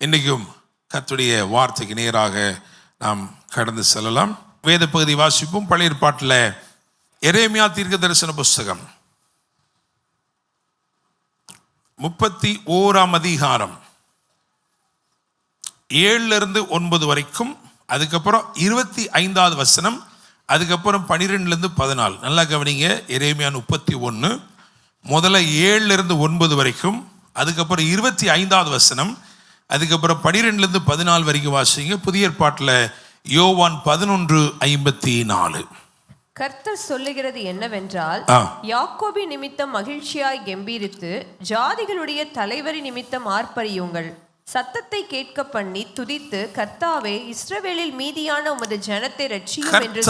இன்றைக்கும் கர்த்தருடைய வார்த்தைக்கு நேராக நாம் கடந்து செல்லலாம். வேத பகுதி வாசிப்பும். பழைய ஏற்பாட்டில் எரேமியா தீர்க்க தரிசன புஸ்தகம் 31ஆம் அதிகாரம் 7-9 வரைக்கும், அதுக்கப்புறம் 25வது வசனம், அதுக்கப்புறம் 12-14. நல்லா கவனிங்க. எரேமியா 31 முதல்ல 7-9 வரைக்கும், அதுக்கப்புறம் 25வது வசனம், அதுக்கப்புறம் 12-14 வரைக்கும் வாசிங்க. புதிய ஏற்பாட்டில் யோவான் 11:54. கர்த்தர் சொல்லுகிறது என்னவென்றால், யாக்கோபி நிமித்தம் மகிழ்ச்சியாய் கெம்பீரித்து ஜாதிகளுடைய தலைவரி நிமித்தம் ஆர்ப்பரியுங்கள். சத்தத்தை கேட்க பண்ணி துதித்து, கர்த்தாவே இஸ்ரவேலில் மீதியான உமது ஜனத்தை ரட்சியும் என்று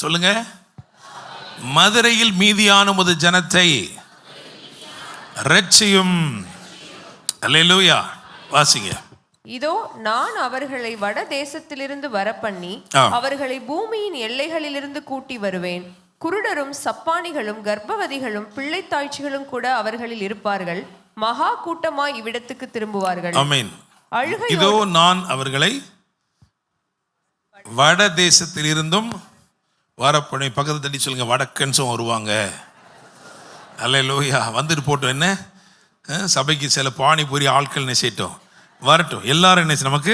சொல்லுங்க. மதுரையில் மீதியான உமது ஜனத்தை ரட்சியும். அல்லேலூயா. வாசிங்க. இதோ நான் அவர்களை வட தேசத்திலிருந்து வரப்பண்ணி அவர்களை பூமியின் எல்லைகளிலிருந்து கூட்டி வருவேன். குருடரும் சப்பானிகளும் கர்ப்பவதிகளும் பிள்ளைத்தாய்ச்சிகளும் கூட அவர்களில் இருப்பார்கள். மகா கூட்டமாய் இவ்விடத்துக்கு திரும்புவார்கள். ஆமென். இதோ நான் அவர்களை வட தேசத்தில் இருந்தும் வரப்பண்ணி. பக்கத்து தட்டி சொல்லுங்க, வடக்கன்ஸும் வருவாங்க. அல்லேலூயா. வந்துட்டு போட்டோம். என்ன சபைக்கு சில பானிபூரி ஆட்கள் நினைச்சிட்டோம், வரட்டும். எல்லாரும் என்ன நமக்கு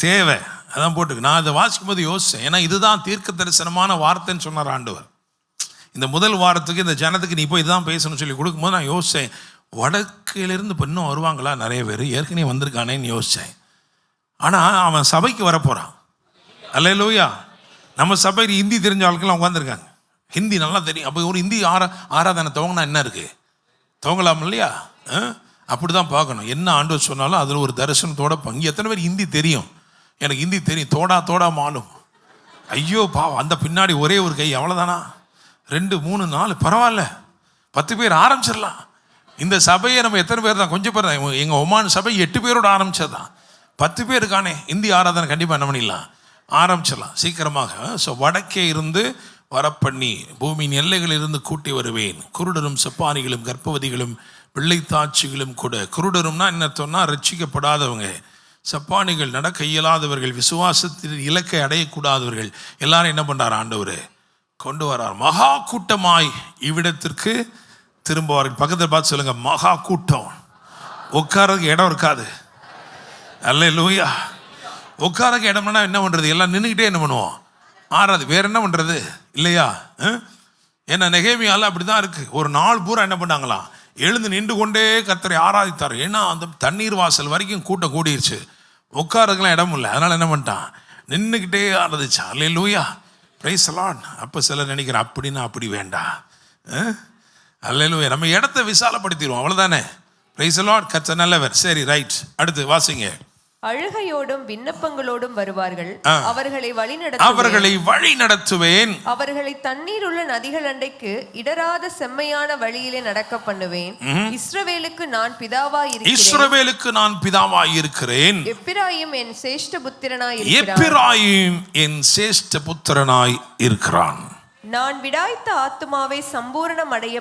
தேவை, அதான் போட்டுக்கு. நான் அதை வாசிக்கும் போது யோசித்தேன். ஏன்னா இதுதான் தீர்க்க தரிசனமான வார்த்தைன்னு சொன்னார் ஆண்டவர். இந்த முதல் வாரத்துக்கு இந்த ஜனத்துக்கு நீ போய் இதுதான் பேசணும்னு சொல்லி கொடுக்கும்போது நான் யோசித்தேன், வடக்கிலிருந்து இப்போ இன்னும் வருவாங்களா? நிறைய பேர் ஏற்கனவே வந்திருக்கானேன்னு யோசித்தேன். ஆனால் அவன் சபைக்கு வரப்போகிறான். அல்லேலூயா. நம்ம சபைக்கு ஹிந்தி தெரிஞ்ச ஆட்கள் உட்காந்துருக்காங்க. ஹிந்தி நல்லா தெரியும். அப்போ ஒரு ஹிந்தி ஆராதனை துவங்கினா என்ன இருக்குது? துவங்கலாம் இல்லையா? அப்படி தான் பார்க்கணும். என்ன ஆண்டவர் சொன்னாலும் அதில் ஒரு தரிசனத்தோட பங்கு. எத்தனை பேர் ஹிந்தி தெரியும்? எனக்கு ஹிந்தி தெரியும். தோடா மாலும். ஐயோ பாவம், அந்த பின்னாடி ஒரே ஒரு கை, அவ்வளோதானா? 2 3 4 பரவாயில்ல, 10 பேர் ஆரம்பிச்சிடலாம். இந்த சபையை நம்ம எத்தனை பேர் தான்? கொஞ்சம் பேர் தான். எங்கள் ஒமான் சபை 8 பேரோட ஆரம்பிச்சதான். 10 பேருக்கானே ஹிந்தி ஆராதனை கண்டிப்பாக என்ன பண்ணிடலாம், ஆரம்பிச்சிடலாம் சீக்கிரமாக. ஸோ வடக்கே இருந்து வரப்பண்ணி பூமியின் எல்லைகளில் இருந்து கூட்டி வருவேன். குருடரும் சப்பானிகளும் கர்ப்பவதிகளும் பிள்ளைத்தாட்சிகளும் கூட. குருடரும்னா என்ன சொன்னால் ரட்சிக்கப்படாதவங்க, சப்பானிகள் நடக்க இயலாதவர்கள், விசுவாசத்தில் இலக்கை அடையக்கூடாதவர்கள் எல்லாரும் என்ன பண்ணுறார் ஆண்டவர் கொண்டு வரார். மகா கூட்டமாய் இவ்விடத்திற்கு திரும்புவார்கள். பக்கத்தில் பார்த்து சொல்லுங்க, மகா கூட்டம். உட்காரதுக்கு இடம் இருக்காது. அல்லேலூயா. உட்காரதுக்கு இடம்னா என்ன பண்ணுறது? எல்லாம் நின்றுக்கிட்டே என்ன பண்ணுவோம், ஆறாது. வேற என்ன பண்ணுறது இல்லையா? ஏன்னா நெகேமியால அப்படி தான் இருக்குது. ஒரு நாள் பூரா என்ன பண்ணாங்களாம், எழுந்து நின்று கொண்டே கர்த்தரை ஆராதித்தார். ஏன்னா அந்த தண்ணீர் வாசல் வரைக்கும் கூட்டம் கூடிருச்சு, உட்காரதுக்கெல்லாம் இடம் இல்லை. அதனால் என்ன பண்ணிட்டான், நின்றுக்கிட்டே ஆராதிச்சான். அல்லேலூயா, பிரைஸ் தி லார்ட். அப்போ சிலர் நினைக்கிறேன் அப்படின்னா அப்படி வேண்டாம். அல்லேலூயா. நம்ம இடத்த விசாலப்படுத்திடுவோம், அவ்வளோதானே. Price the Lord. கர்த்தர் நல்லவர். சரி, ரைட். அடுத்து வாசிங்க. அழுகையோடும் விண்ணப்பங்களோடும் வருவார்கள். அவர்களை வழி நடத்துவேன். அவர்களை தண்ணீர் உள்ள நதிகள் அண்டைக்கு இடராத செம்மையான வழியிலே நடக்க பண்ணுவேன். இஸ்ரவேலுக்கு நான் பிதாவாய் இருக்கிறேன். எப்பிராயிம் என் சேஷ்ட புத்திரனாய் இருக்கிறான். நான் விடாய்த்த ஆத்துமாவை சம்பூரணமடைய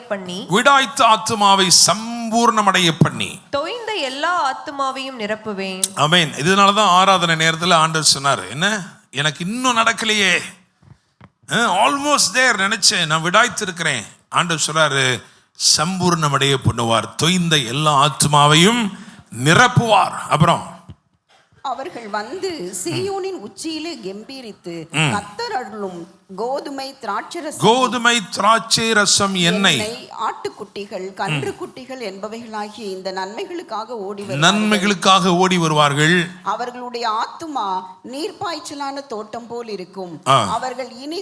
பண்ணி தோய்ந்த எல்லா ஆத்துமாவையும் நிரப்புவேன். ஆமென். இதனால தான் ஆராதனை நேரத்தில் ஆண்டவர் சொன்னார், என்ன எனக்கு இன்னும் நடக்கலையே, ஆல்மோஸ்ட் தேர் நினைச்சேன், நான் விடாய்த்து இருக்கிறேன். ஆண்டவர் சொல்றாரு, சம்பூர்ணமடைய பண்ணுவார், தோய்ந்த எல்லா ஆத்துமாவையும் நிரப்புவார். அப்புறம் அவர்கள் வந்து சீயோனின் உச்சியிலே கெம்பீரித்து கர்த்தர் அருளும் கோதுமை திராட்சை ரசம் எண்ணெய் ஆட்டுக்குட்டிகள் கன்றுக்குட்டிகள் என்பவைகளாகிய இந்த நன்மைகளுக்காக ஓடி வருவார்கள். அவர்களுடைய ஆத்துமா நீர்ப்பாய்ச்சலான தோட்டம் போல் இருக்கும். அவர்கள் இனி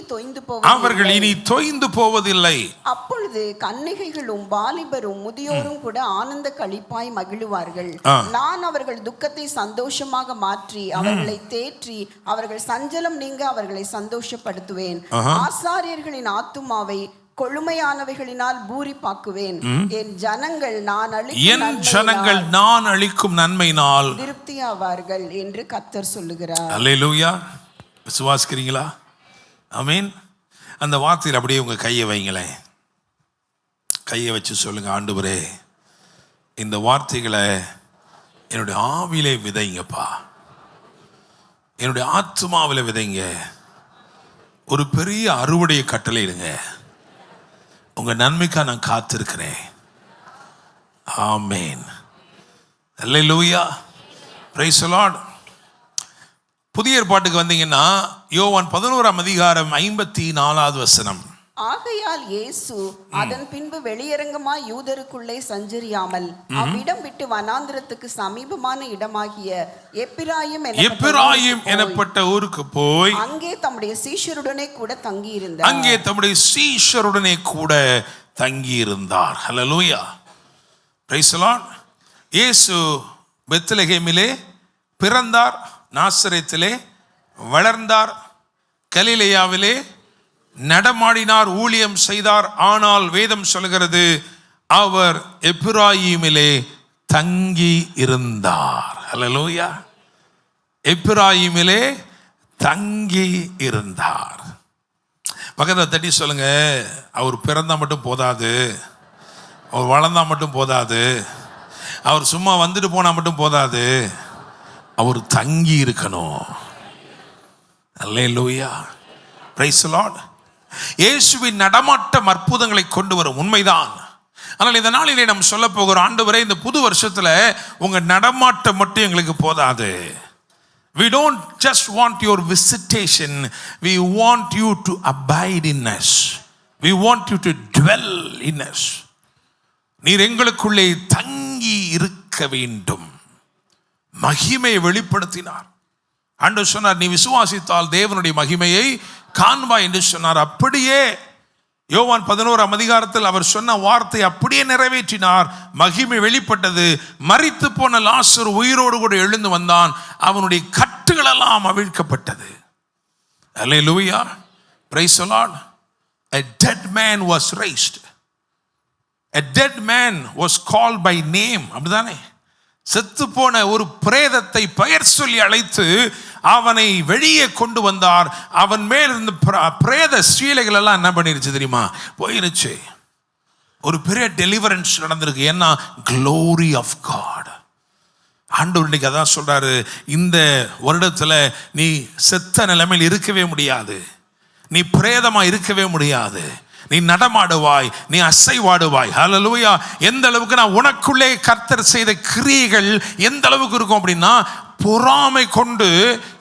தொய்ந்து போவதில்லை. அப்பொழுது கன்னிகைகளும் வாலிபரும் முதியோரும் கூட ஆனந்த களிப்பாய் மகிழுவார்கள். நான் அவர்கள் துக்கத்தை சந்தோஷமாக மாற்றி அவர்களை தேற்றி அவர்கள் சஞ்சலம் நீங்க அவர்களை சந்தோஷப்படுத்துவேன். ஆசாரியர்களின் ஆத்துமாவை கொழுமையானவைகளினால் பூரிப்பாக்குவேன். என் ஜனங்கள் நான் அளிக்கும் நன்மையினால் திருப்தியாவார்கள் என்று கர்த்தர் சொல்லுகிறார். அல்லேலூயா. விசுவாசிக்கிறீங்களா? ஆமென். அந்த வார்த்தையில் அப்படியே உங்க கையை வைங்களேன். கையை வச்சு சொல்லுங்க, ஆண்டவரே இந்த வார்த்தைகளை என்னுடைய ஆவிலே விதைங்கப்பா, என்னுடைய ஆத்மாவில் விதைங்க. ஒரு பெரிய அறுவடையை கட்டளையிடுங்க. உங்க நன்மைக்காக நான் காத்திருக்கிறேன். ஆமேன். அல்லேலூயா. Praise the lord. புதிய ஏற்பாட்டுக்கு வந்தீங்கன்னா யோவான் 11:54 வசனம். ஆகையால் இயேசு அதன் பின்பு வெளியரங்கமாய் யூதருக்குள்ளே சஞ்சரியாமல் அவ்விடம் விட்டு வனாந்திரத்துக்கு சமீபமான இடமாகிய எப்பிராயிம் எனப்பட்ட ஊருக்கு போய் அங்கே தம்முடைய சீஷருடனே கூட தங்கியிருந்தார். ஹல்லேலூயா. Praise the lord. இயேசு பெத்லகேமிலே பிறந்தார், நாசரேத்திலே வளர்ந்தார், கலிலேயாவிலே நடமாடினார், ஊழியம் செய்தார். ஆனால் வேதம் சொல்கிறது அவர் எப்பிராயிமிலே தங்கி இருந்தார். ஹல்லேலூயா. எப்பிராயிமிலே தங்கி இருந்தார். பக்கத்துல தட்டி சொல்லுங்க, அவர் பிறந்தா மட்டும் போதாது, அவர் வளர்ந்தா மட்டும் போதாது, அவர் சும்மா வந்துட்டு போனா மட்டும் போதாது, அவர் தங்கி இருக்கணும். அல்லேலூயா. Praise the lord. இயேசுவின் நடமாட்டம் அற்புதங்களை கொண்டு வரும், உண்மைதான். ஆனால் இந்த நாளிலே நாம் சொல்ல போகிற ஆண்டவரே, இந்த புது வருஷத்துல உங்க நடமாட்டம் மட்டும் எங்களுக்கு போதாது. We don't just want your visitation, we want you to abide in us, we want you to dwell in us. நீர் எங்களுக்குள்ளே தங்கி இருக்க வேண்டும். மகிமையை வெளிப்படுத்தினார். ஆண்டவர் சொன்னார், நீ விசுவாசித்தால் தேவனுடைய மகிமையை காண்பாய் என்று சொன்னார். அப்படியே யோவான் 11 அவர் சொன்ன வார்த்தை அப்படியே நிறைவேற்றினார். மகிமை வெளிப்பட்டது. மரித்து போன லாசர் உயிரோடு கூட எழுந்து வந்தான். அவனுடைய கட்டுகள் எல்லாம் அவிழ்க்கப்பட்டது. அல்லேலூயா. Praise the lord. A dead man was raised. A dead man was called by name. அப்படிதானே? செத்து போன ஒரு பிரேதத்தை பெயர் சொல்லி அழைத்து அவனை வெளியே கொண்டு வந்தார். அவன் மேல் இருந்த பிரேத சீலைகள் எல்லாம் என்ன பண்ணிருச்சு தெரியுமா? போயிருச்சு. ஒரு பெரிய டெலிவரன்ஸ் நடந்திருக்கு. ஏன்னா glory of God. ஆண்டவர் இன்னைக்கு அதான் சொல்றாரு, இந்த வருடத்துல நீ செத்த நிலைமையில் இருக்கவே முடியாது, நீ பிரேதமா இருக்கவே முடியாது, நீ நடமாடுவாய், நீ அசைவாடுவாய். ஹல்லேலூயா. எந்த அளவுக்கு நான் உனக்குள்ளே கர்த்தர் செய்த கிரியைகள் எந்த அளவுக்கு இருக்கும் அப்படின்னா, பொறாமை கொண்டு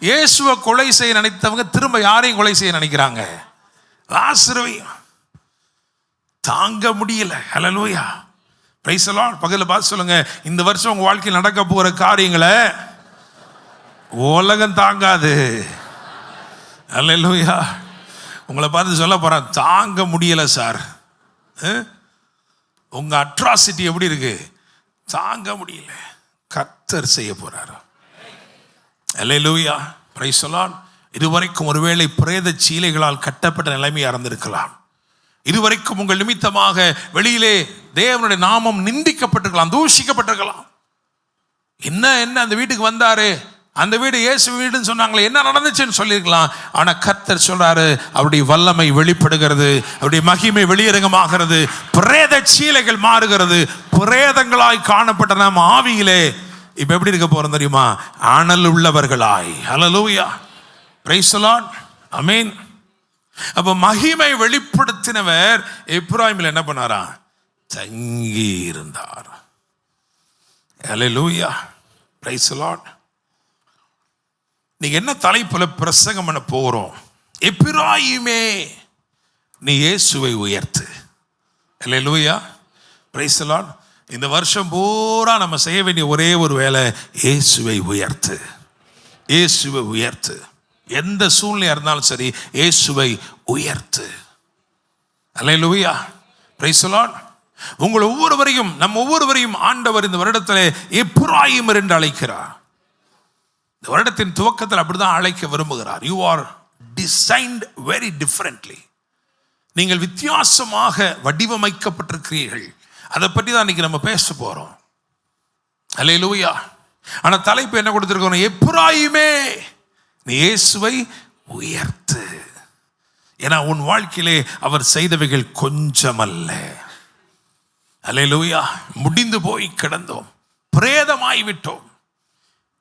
இயேசுவை கொலை செய்ய நினைத்தவங்க திரும்ப யாரையும் கொலை செய்ய நினைக்கிறாங்க. லாசருவை தாங்க முடியல. ஹல்லேலூயா. Praise the lord. பக்கத்துல பார்த்து சொல்லுங்க, இந்த வருஷம் உங்க வாழ்க்கையில் நடக்க போகிற காரியங்களை உலகம் தாங்காது. ஹல்லேலூயா. உங்களை பார்த்து சொல்ல போறேன், தாங்க முடியல சார். உங்க அட்ராசிட்டி எப்படி இருக்கு? தாங்க முடியல. கர்த்தர் செய்ய போறாரு. அல்லேலூயா. Praise the lord. இதுவரைக்கும் ஒருவேளை பிரேத சீலைகளால் கட்டப்பட்ட நிலைமையா இருந்திருக்கலாம். இதுவரைக்கும் உங்கள் நிமித்தமாக வெளியிலே தேவனுடைய நாமம் நிந்திக்கப்பட்டிருக்கலாம், தூஷிக்கப்பட்டிருக்கலாம். என்ன அந்த வீட்டுக்கு வந்தாரு, அந்த வீடு இயேசு வீடுன்னு சொன்னாங்களே, என்ன நடந்துச்சுன்னு சொல்லியிருக்கலாம். ஆனா கர்த்தர் சொல்றாரு, அவருடைய வல்லமை வெளிப்படுகிறது, அவருடைய மகிமை வெளியரங்கமாகிறது, பிரேத சீலைகள் மாறுகிறது. பிரேதங்களாய் காணப்பட்ட நாம் ஆவியிலே இப்ப எப்படி இருக்க போறோம் தெரியுமா? அனல் உள்ளவர்களாய். ஹல்லேலூயா. Praise the lord. ஆமென். அப்ப மகிமை வெளிப்படுத்தினவர் எப்பிராயிமில் என்ன பண்ணாரா? தங்கி இருந்தார். ஹல்லேலூயா. Praise the lord. நீங்க என்ன தலைப்புல பிரசங்கம் பண்ண போறோம்? எப்பிராயிமே நீ இயேசுவை உயர்த்து. அல்லேலூயா. Praise the lord. இந்த வருஷம் பூரா நம்ம செய்ய வேண்டிய ஒரே ஒரு வேலை, இயேசுவை உயர்த்து. இயேசுவை உயர்த்து. எந்த சூழ்நிலையா இருந்தாலும் சரி, இயேசுவை உயர்த்து. அல்லேலூயா. Praise the lord. உங்கள் ஒவ்வொருவரையும், நம்ம ஒவ்வொருவரையும் ஆண்டவர் இந்த வருடத்திலே எப்பிராயிம் என்று அழைக்கிறார். இந்த வருடத்தின் துவக்கத்தில் அப்படிதான் அழைக்க விரும்புகிறார். You are designed very differently. நீங்கள் வித்தியாசமாக வடிவமைக்கப்பட்டிருக்கிறீர்கள். அதை பற்றி தான் இன்னைக்கு நம்ம பேச போறோம். அல்லேலூயா. ஆனா தலைப்பு என்ன கொடுத்திருக்கோம்? எப்பிராயிமே நீ இயேசுவை உயர்த்து. ஏன்னா உன் வாழ்க்கையிலே அவர் செய்தவைகள் கொஞ்சமல்ல. அல்லேலூயா. முடிந்து போய் கிடந்தோம், பிரேதமாய் விட்டோம்.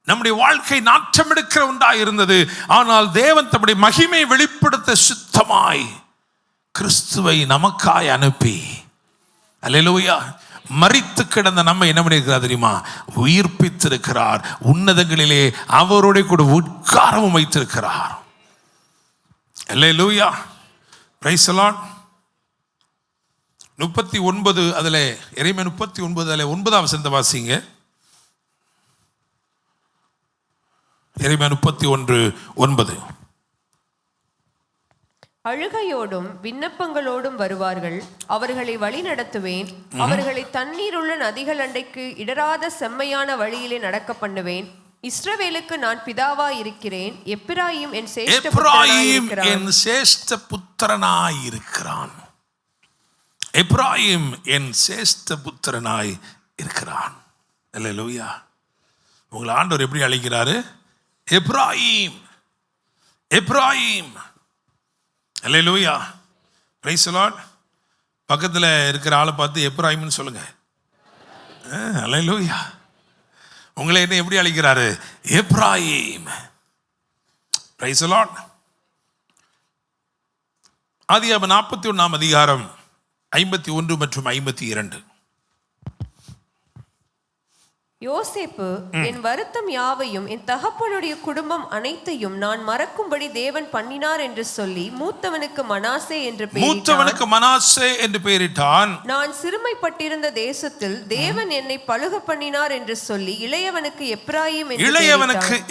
நம்முடைய வாழ்க்கை நாற்றமெடுக்கிற ஒன்றாய் இருந்தது. ஆனால் தேவன் தம்முடைய மகிமை வெளிப்படுத்த சுத்தமாய் கிறிஸ்துவை நமக்காய் அனுப்பி, அல்லேலூயா, மரித்து கிடந்த நம்ம என்ன பண்ணியிருக்கிறார் தெரியுமா? உயிர்ப்பித்திருக்கிறார். உன்னதங்களிலே அவரோட கூட உட்காரவும் வைத்திருக்கிறார். அல்லேலூயா, பிரைஸ் தி லார்ட். 39 அதில் எரேமியா 39 அதில் 9ஆம் வசனத்தை வாசிங்க. எரேமியா 31:9. அழுகையோடும் விண்ணப்பங்களோடும் வருவார்கள், அவர்களை வழி நடத்துவேன். அவர்களை தண்ணீருள்ள நதிகள் அண்டைக்கு இடராத செம்மையான வழியிலே நடக்க பண்ணுவேன். இஸ்ரவேலுக்கு நான் பிதாவாய் இருக்கிறேன், எப்பிராயீம் என் சேஷ்ட புத்திரனாய் இருக்கிறான். எப்பிராயீம் என் சேஷ்ட புத்திரனாய் இருக்கிறான். அல்லேலூயா. உங்களை ஆண்டவர் எப்படி அழைக்கிறாரு? எப்பிராயீம், எப்பிராயீம். அல்லேலூயா, பிரைஸ் தி லார்ட். பக்கத்தில் இருக்கிற ஆளை பார்த்து எப்பிராயீம்னு சொல்லுங்க. அல்லேலூயா. உங்களை என்ன எப்படி அழைக்கிறாரு? எப்பிராயீம். Price the Lord. ஆதியாகமம் 41ஆம் அதிகாரம் 51 மற்றும் 52. யோசேப்பு, என் வருத்தம் யாவையும் என் தகப்பனுடைய குடும்பம் அனைத்தையும் நான் மறக்கும்படி தேவன் பண்ணினார் என்று சொல்லி மூத்தவனுக்கு மனாசே என்று பெயரிட்டான். நான் சிறுமைப்பட்டிருந்த தேசத்தில் தேவன் என்னை பலுக பண்ணினார் என்று சொல்லி இளையவனுக்கு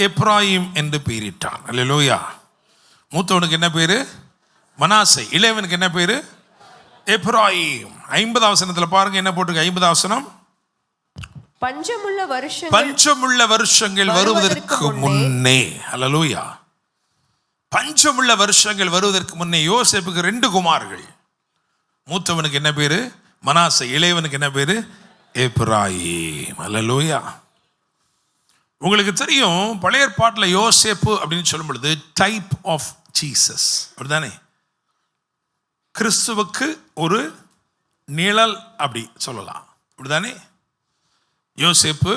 எப்பிராயீம் என்று பெயரிட்டான். அல்லேலூயா. மூத்தவனுக்கு என்ன பேரு? மனாசே. இளையவனுக்கு என்ன பேரு? எப்பிராயீம். 50ஆம் வசனத்தில் பாருங்க என்ன போட்டிருக்கு. 50ஆம் வசனம், பஞ்சமுள்ள வருஷங்கள் வருவதற்கு முன்னே. அல்லேலூயா. பஞ்சமுள்ள வருஷங்கள் வருவதற்கு முன்னே யோசேப்புக்கு 2 குமார்கள். மூத்தவனுக்கு என்ன பேரு? மனாசே. இளையவனுக்கு என்ன பேரு? எப்பிராயீம். அல்லேலூயா. உங்களுக்கு தெரியும், பழைய ஏற்பாட்டில் யோசேப்பு அப்படின்னு சொல்லும் பொழுது டைப் ஆஃப் ஜீசஸ், அப்படிதானே? கிறிஸ்துவுக்கு ஒரு நிழல் அப்படி சொல்லலாம், அப்படிதானே? யோசேப்பு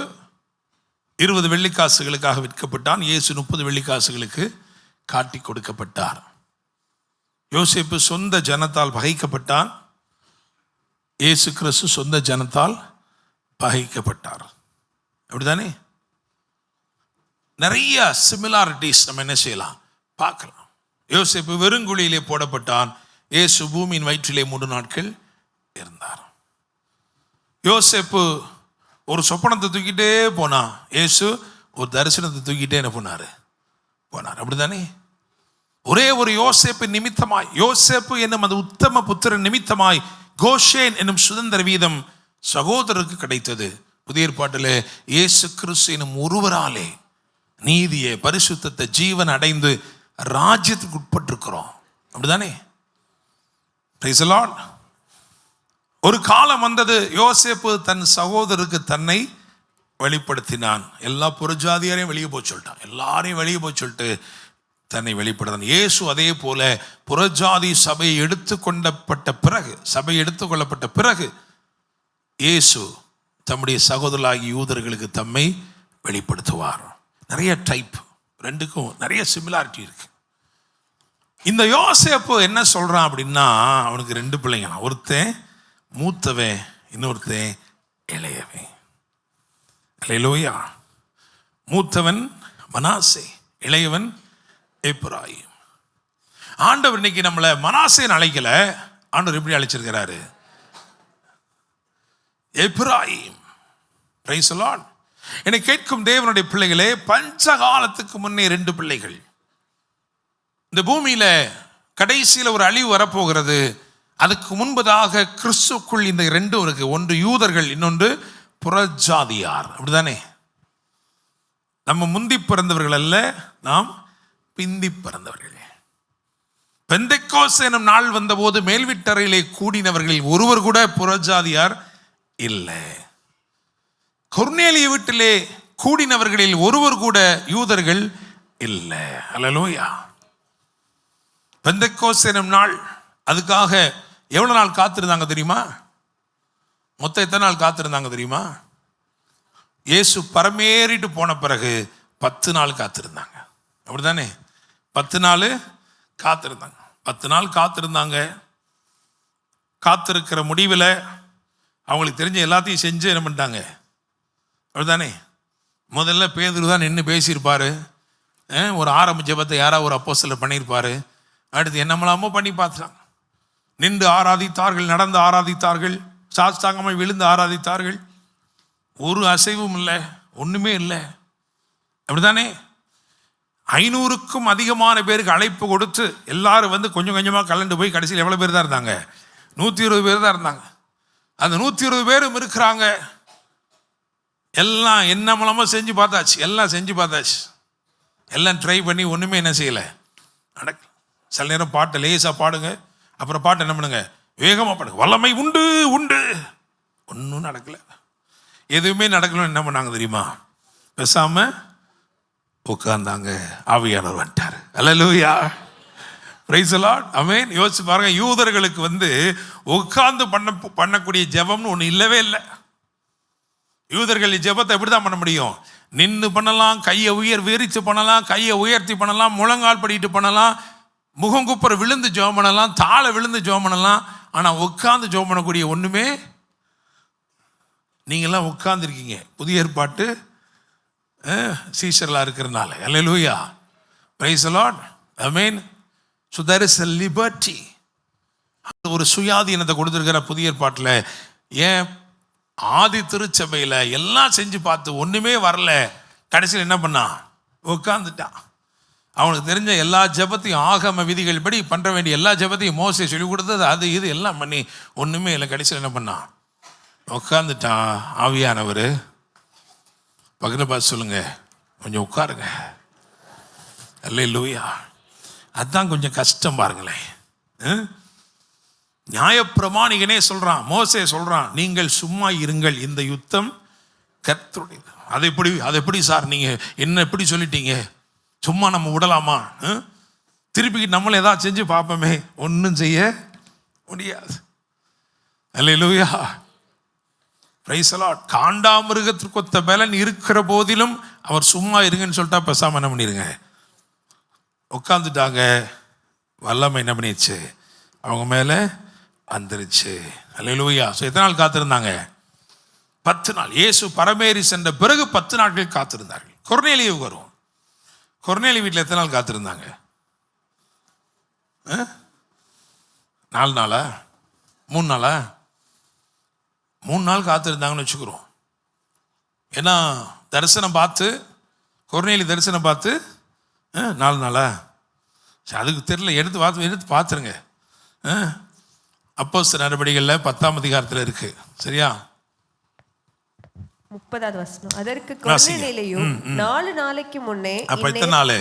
20 வெள்ளிக்காசுகளுக்காக விற்கப்பட்டான். இயேசு 30 வெள்ளிக்காசுகளுக்கு காட்டி கொடுக்கப்பட்டார். யோசேப்பு சொந்த ஜனத்தால் பகைக்கப்பட்டான். இயேசு கிறிஸ்து சொந்த ஜனத்தால் பகைக்கப்பட்டார், அப்படிதானே? நிறைய சிமிலாரிட்டிஸ் நம்ம என்ன செய்யலாம், பார்க்கலாம். யோசேப்பு வெறுங்குழியிலே போடப்பட்டான். இயேசு பூமியின் வயிற்றிலே 3 நாட்கள் இருந்தார். யோசேப்பு ஒரு சொப்பனத்தை தூக்கிட்டே போனா, இயேசு ஒரு தரிசனத்தை தூக்கிட்டே என்ன போனார், அப்படிதானே? ஒரே ஒரு யோசேப்பு நிமித்தமாய், யோசேப்பு என்னும் அந்த உத்தம புத்திரன் நிமித்தமாய் கோஷேன் என்னும் சுதந்திர வீதம் சகோதரருக்கு கிடைத்தது. புதிய ஏற்பாட்டிலே இயேசு கிறிஸ்து என்னும் ஒருவராலே நீதியை, பரிசுத்தத்தை, ஜீவன் அடைந்து ராஜ்யத்துக்கு உட்பட்டிருக்கிறோம், அப்படிதானே? Price the Lord. ஒரு காலம் வந்தது, யோசேப்பு தன் சகோதரருக்கு தன்னை வெளிப்படுத்தினான். எல்லா புறஜாதியாரையும் வெளியே போய் சொல்லிட்டான், எல்லாரையும் வெளியே போய் சொல்லிட்டு தன்னை வெளிப்படுத்தான். இயேசு அதே போல புறஜாதி சபையை எடுத்துக்கொள்ளப்பட்ட பிறகு இயேசு தம்முடைய சகோதரராகி யூதர்களுக்கு தம்மை வெளிப்படுத்துவார். நிறைய டைப், ரெண்டுக்கும் நிறைய சிமிலாரிட்டி இருக்கு. இந்த யோசேப்பு என்ன சொல்றான் அப்படின்னா, அவனுக்கு 2 பிள்ளைங்க, ஒருத்தன் மூத்தவன், இன்னொருத்தன் இளையவன். அல்லேலூயா. மூத்தவன் மனாசே, இளையவன் எப்பிராயீம். ஆண்டவர் இன்னைக்கு நம்மளை மனாசேன்னு அழைக்கல. ஆண்டவர் எப்படி அழைச்சிருக்கிறாரு? எப்பிராயீம். Price the Lord. என்னை கேட்கும் தேவனுடைய பிள்ளைகளே, பஞ்சகாலத்துக்கு முன்னே 2 பிள்ளைகள். இந்த பூமியில கடைசியில் ஒரு அழிவு வரப்போகிறது. அதுக்கு முன்பதாக கிறிஸ்துக்குள் இந்த 2 இருக்கு. ஒன்று யூதர்கள், இன்னொன்று புறஜாதியார், அப்படிதானே? நம்ம முந்தி பிறந்தவர்கள் அல்ல, நாம் பிந்தி பிறந்தவர்கள். பெந்தெக்கோஸ்து எனும் நாள் வந்தபோது மேல் வீட்டறையிலே கூடினவர்களில் ஒருவர் கூட புறஜாதியார் இல்லை. கொர்நேலிய வீட்டிலே கூடினவர்களில் ஒருவர் கூட யூதர்கள் இல்லை. அல்லேலூயா. பெந்தெக்கோஸ்து எனும் நாள், அதுக்காக எவ்வளவு நாள் காத்திருந்தாங்க தெரியுமா? மொத்தம் எத்தனை நாள் காத்திருந்தாங்க தெரியுமா? இயேசு பரமேறிட்டு போன பிறகு 10 நாள் காத்திருந்தாங்க. அப்படிதானே? 10 நாள் காத்திருந்தாங்க. 10 நாள் காத்திருந்தாங்க. காத்திருக்கிற முடிவில் அவங்களுக்கு தெரிஞ்ச எல்லாத்தையும் செஞ்சு என்ன பண்ணிட்டாங்க? அப்படிதானே? முதல்ல பேதுரு தான் நின்று பேசியிருப்பார். ஒரு ஆரம்ப ஜெபத்தை யாராவது ஒரு அப்போஸ்தலர் பண்ணியிருப்பார். அடுத்து என்னமெல்லாமோ பண்ணி பார்த்துட்டாங்க. நின்று ஆராதித்தார்கள், நடந்து ஆராதித்தார்கள், சாஸ்தாங்கமாய் விழுந்து ஆராதித்தார்கள். ஒரு அசைவும் இல்லை, ஒன்றுமே இல்லை. அப்படிதானே? 500க்கும் அதிகமான பேருக்கு அழைப்பு கொடுத்து எல்லாரும் வந்து கொஞ்சம் கொஞ்சமாக கலந்து போய் கடைசியில் எவ்வளோ பேர் தான் இருந்தாங்க? 120 பேர் தான் இருந்தாங்க. அந்த 120 பேரும் இருக்கிறாங்க. எல்லாம் என்ன மூலமாக செஞ்சு பார்த்தாச்சு, எல்லாம் செஞ்சு பார்த்தாச்சு, எல்லாம் ட்ரை பண்ணி ஒன்றுமே என்ன செய்யலை, நடக்கல. சில நேரம் பாட்டை லேசாக பாடுங்க, அப்புறம் பாட்டு என்ன பண்ணுங்க, வேகமாக பாடுங்க, வல்லமை உண்டு உண்டு, ஒன்றும் நடக்கலை. எதுவுமே நடக்கலன்னு என்ன பண்ணாங்க தெரியுமா? பேசாம உட்கார்ந்தாங்க. ஆவியானவர் வந்துட்டார். அல்லேலூயா, பிரைஸ் தி லார்ட், ஆமென். யோசிச்சு பாருங்க, யூதர்களுக்கு வந்து உட்கார்ந்து பண்ணக்கூடிய ஜெபம்னு ஒன்று இல்லவே இல்லை. யூதர்கள் ஜெபத்தை எப்படி தான் பண்ண முடியும்? நின்று பண்ணலாம், கையை விரித்து பண்ணலாம், கையை உயர்த்தி பண்ணலாம், முழங்கால் படிட்டு பண்ணலாம், முகங்குப்புற விழுந்து ஜெபம் பண்ணலாம், தாழ விழுந்து ஜெபம் பண்ணலாம். ஆனால் உட்கார்ந்து ஜெபம் பண்ணக்கூடிய ஒன்றுமே. நீங்கள்லாம் உட்கார்ந்துருக்கீங்க புதிய ஏற்பாட்டு சீஷர்களாக இருக்கிறனால. அல்லேலூயா, பிரைஸ் தி லார்ட், ஆமென். So there is a liberty. ஒரு சுயாதீனத்தை கொடுத்துருக்கிற புதிய ஏற்பாட்டில். ஏன் ஆதி திருச்சபையில் எல்லாம் செஞ்சு பார்த்து ஒன்றுமே வரல, கடைசியில் என்ன பண்ணான்? உட்காந்துட்டான். அவனுக்கு தெரிஞ்ச எல்லா ஜெபத்தையும் ஆகம விதிகள் படி பண்ணுற வேண்டிய எல்லா ஜெபத்தையும் மோசே சொல்லி கொடுத்தது, அது இது எல்லாம் பண்ணி ஒன்றுமே இல்லை. கடைசியில் என்ன பண்ணான்? உட்காந்துட்டான். ஆவியானவர் பக்கத்தில் பார்த்து சொல்லுங்க, கொஞ்சம் உட்காருங்க. அல்லேலூயா. அதுதான் கொஞ்சம் கஷ்டம் பாருங்களேன். நியாயப்பிரமாணிகனே சொல்றான், மோசே சொல்றான், நீங்கள் சும்மா இருங்கள், இந்த யுத்தம் கர்த்தருடையது. அது எப்படி சார் நீங்க என்ன எப்படி சொல்லிட்டீங்க? சும்மா நம்ம விடலாமா? திருப்பி நம்மள ஏதாவது செஞ்சு பார்ப்போமே, ஒன்றும் செய்ய முடியாது. அல்லேலூயா, பிரைஸ் தி லார்ட். காண்டாமிருகத்திற்கு ஒத்த பலன் இருக்கிற போதிலும் அவர் சும்மா இருங்கன்னு சொல்லிட்டா பேசாம என்ன பண்ணிருங்க, உட்காந்துட்டாங்க. வல்லமை என்ன பண்ணிடுச்சு? அவங்க மேலே வந்துருச்சு. அல்லேலூயா. ஸோ எத்தனை நாள் காத்திருந்தாங்க? 10 நாள். இயேசு பரமேறி சென்ற பிறகு 10 நாட்கள் காத்திருந்தார்கள். கொர்நேலியு வரும். கொர்நேலியு வீட்டில் எத்தனை நாள் காத்திருந்தாங்க? 4 நாளா? 3 நாளா? 3 நாள் காத்திருந்தாங்கன்னு வச்சுக்கிறோம். ஏன்னா தரிசனம் பார்த்து, கொர்நேலி தரிசனம் பார்த்து 4 நாளா? அதுக்கு தெரியல, எடுத்து பார்த்துருங்க. அப்போஸ்தலர் நடபடிகளில் 10ஆம் அதிகாரத்தில் இருக்கு. சரியா? 30வது வசனம். அதற்கு கொர்நேலியு 4 நாளைக்கு முன்னே. அப்ப எத்தனை நாள்?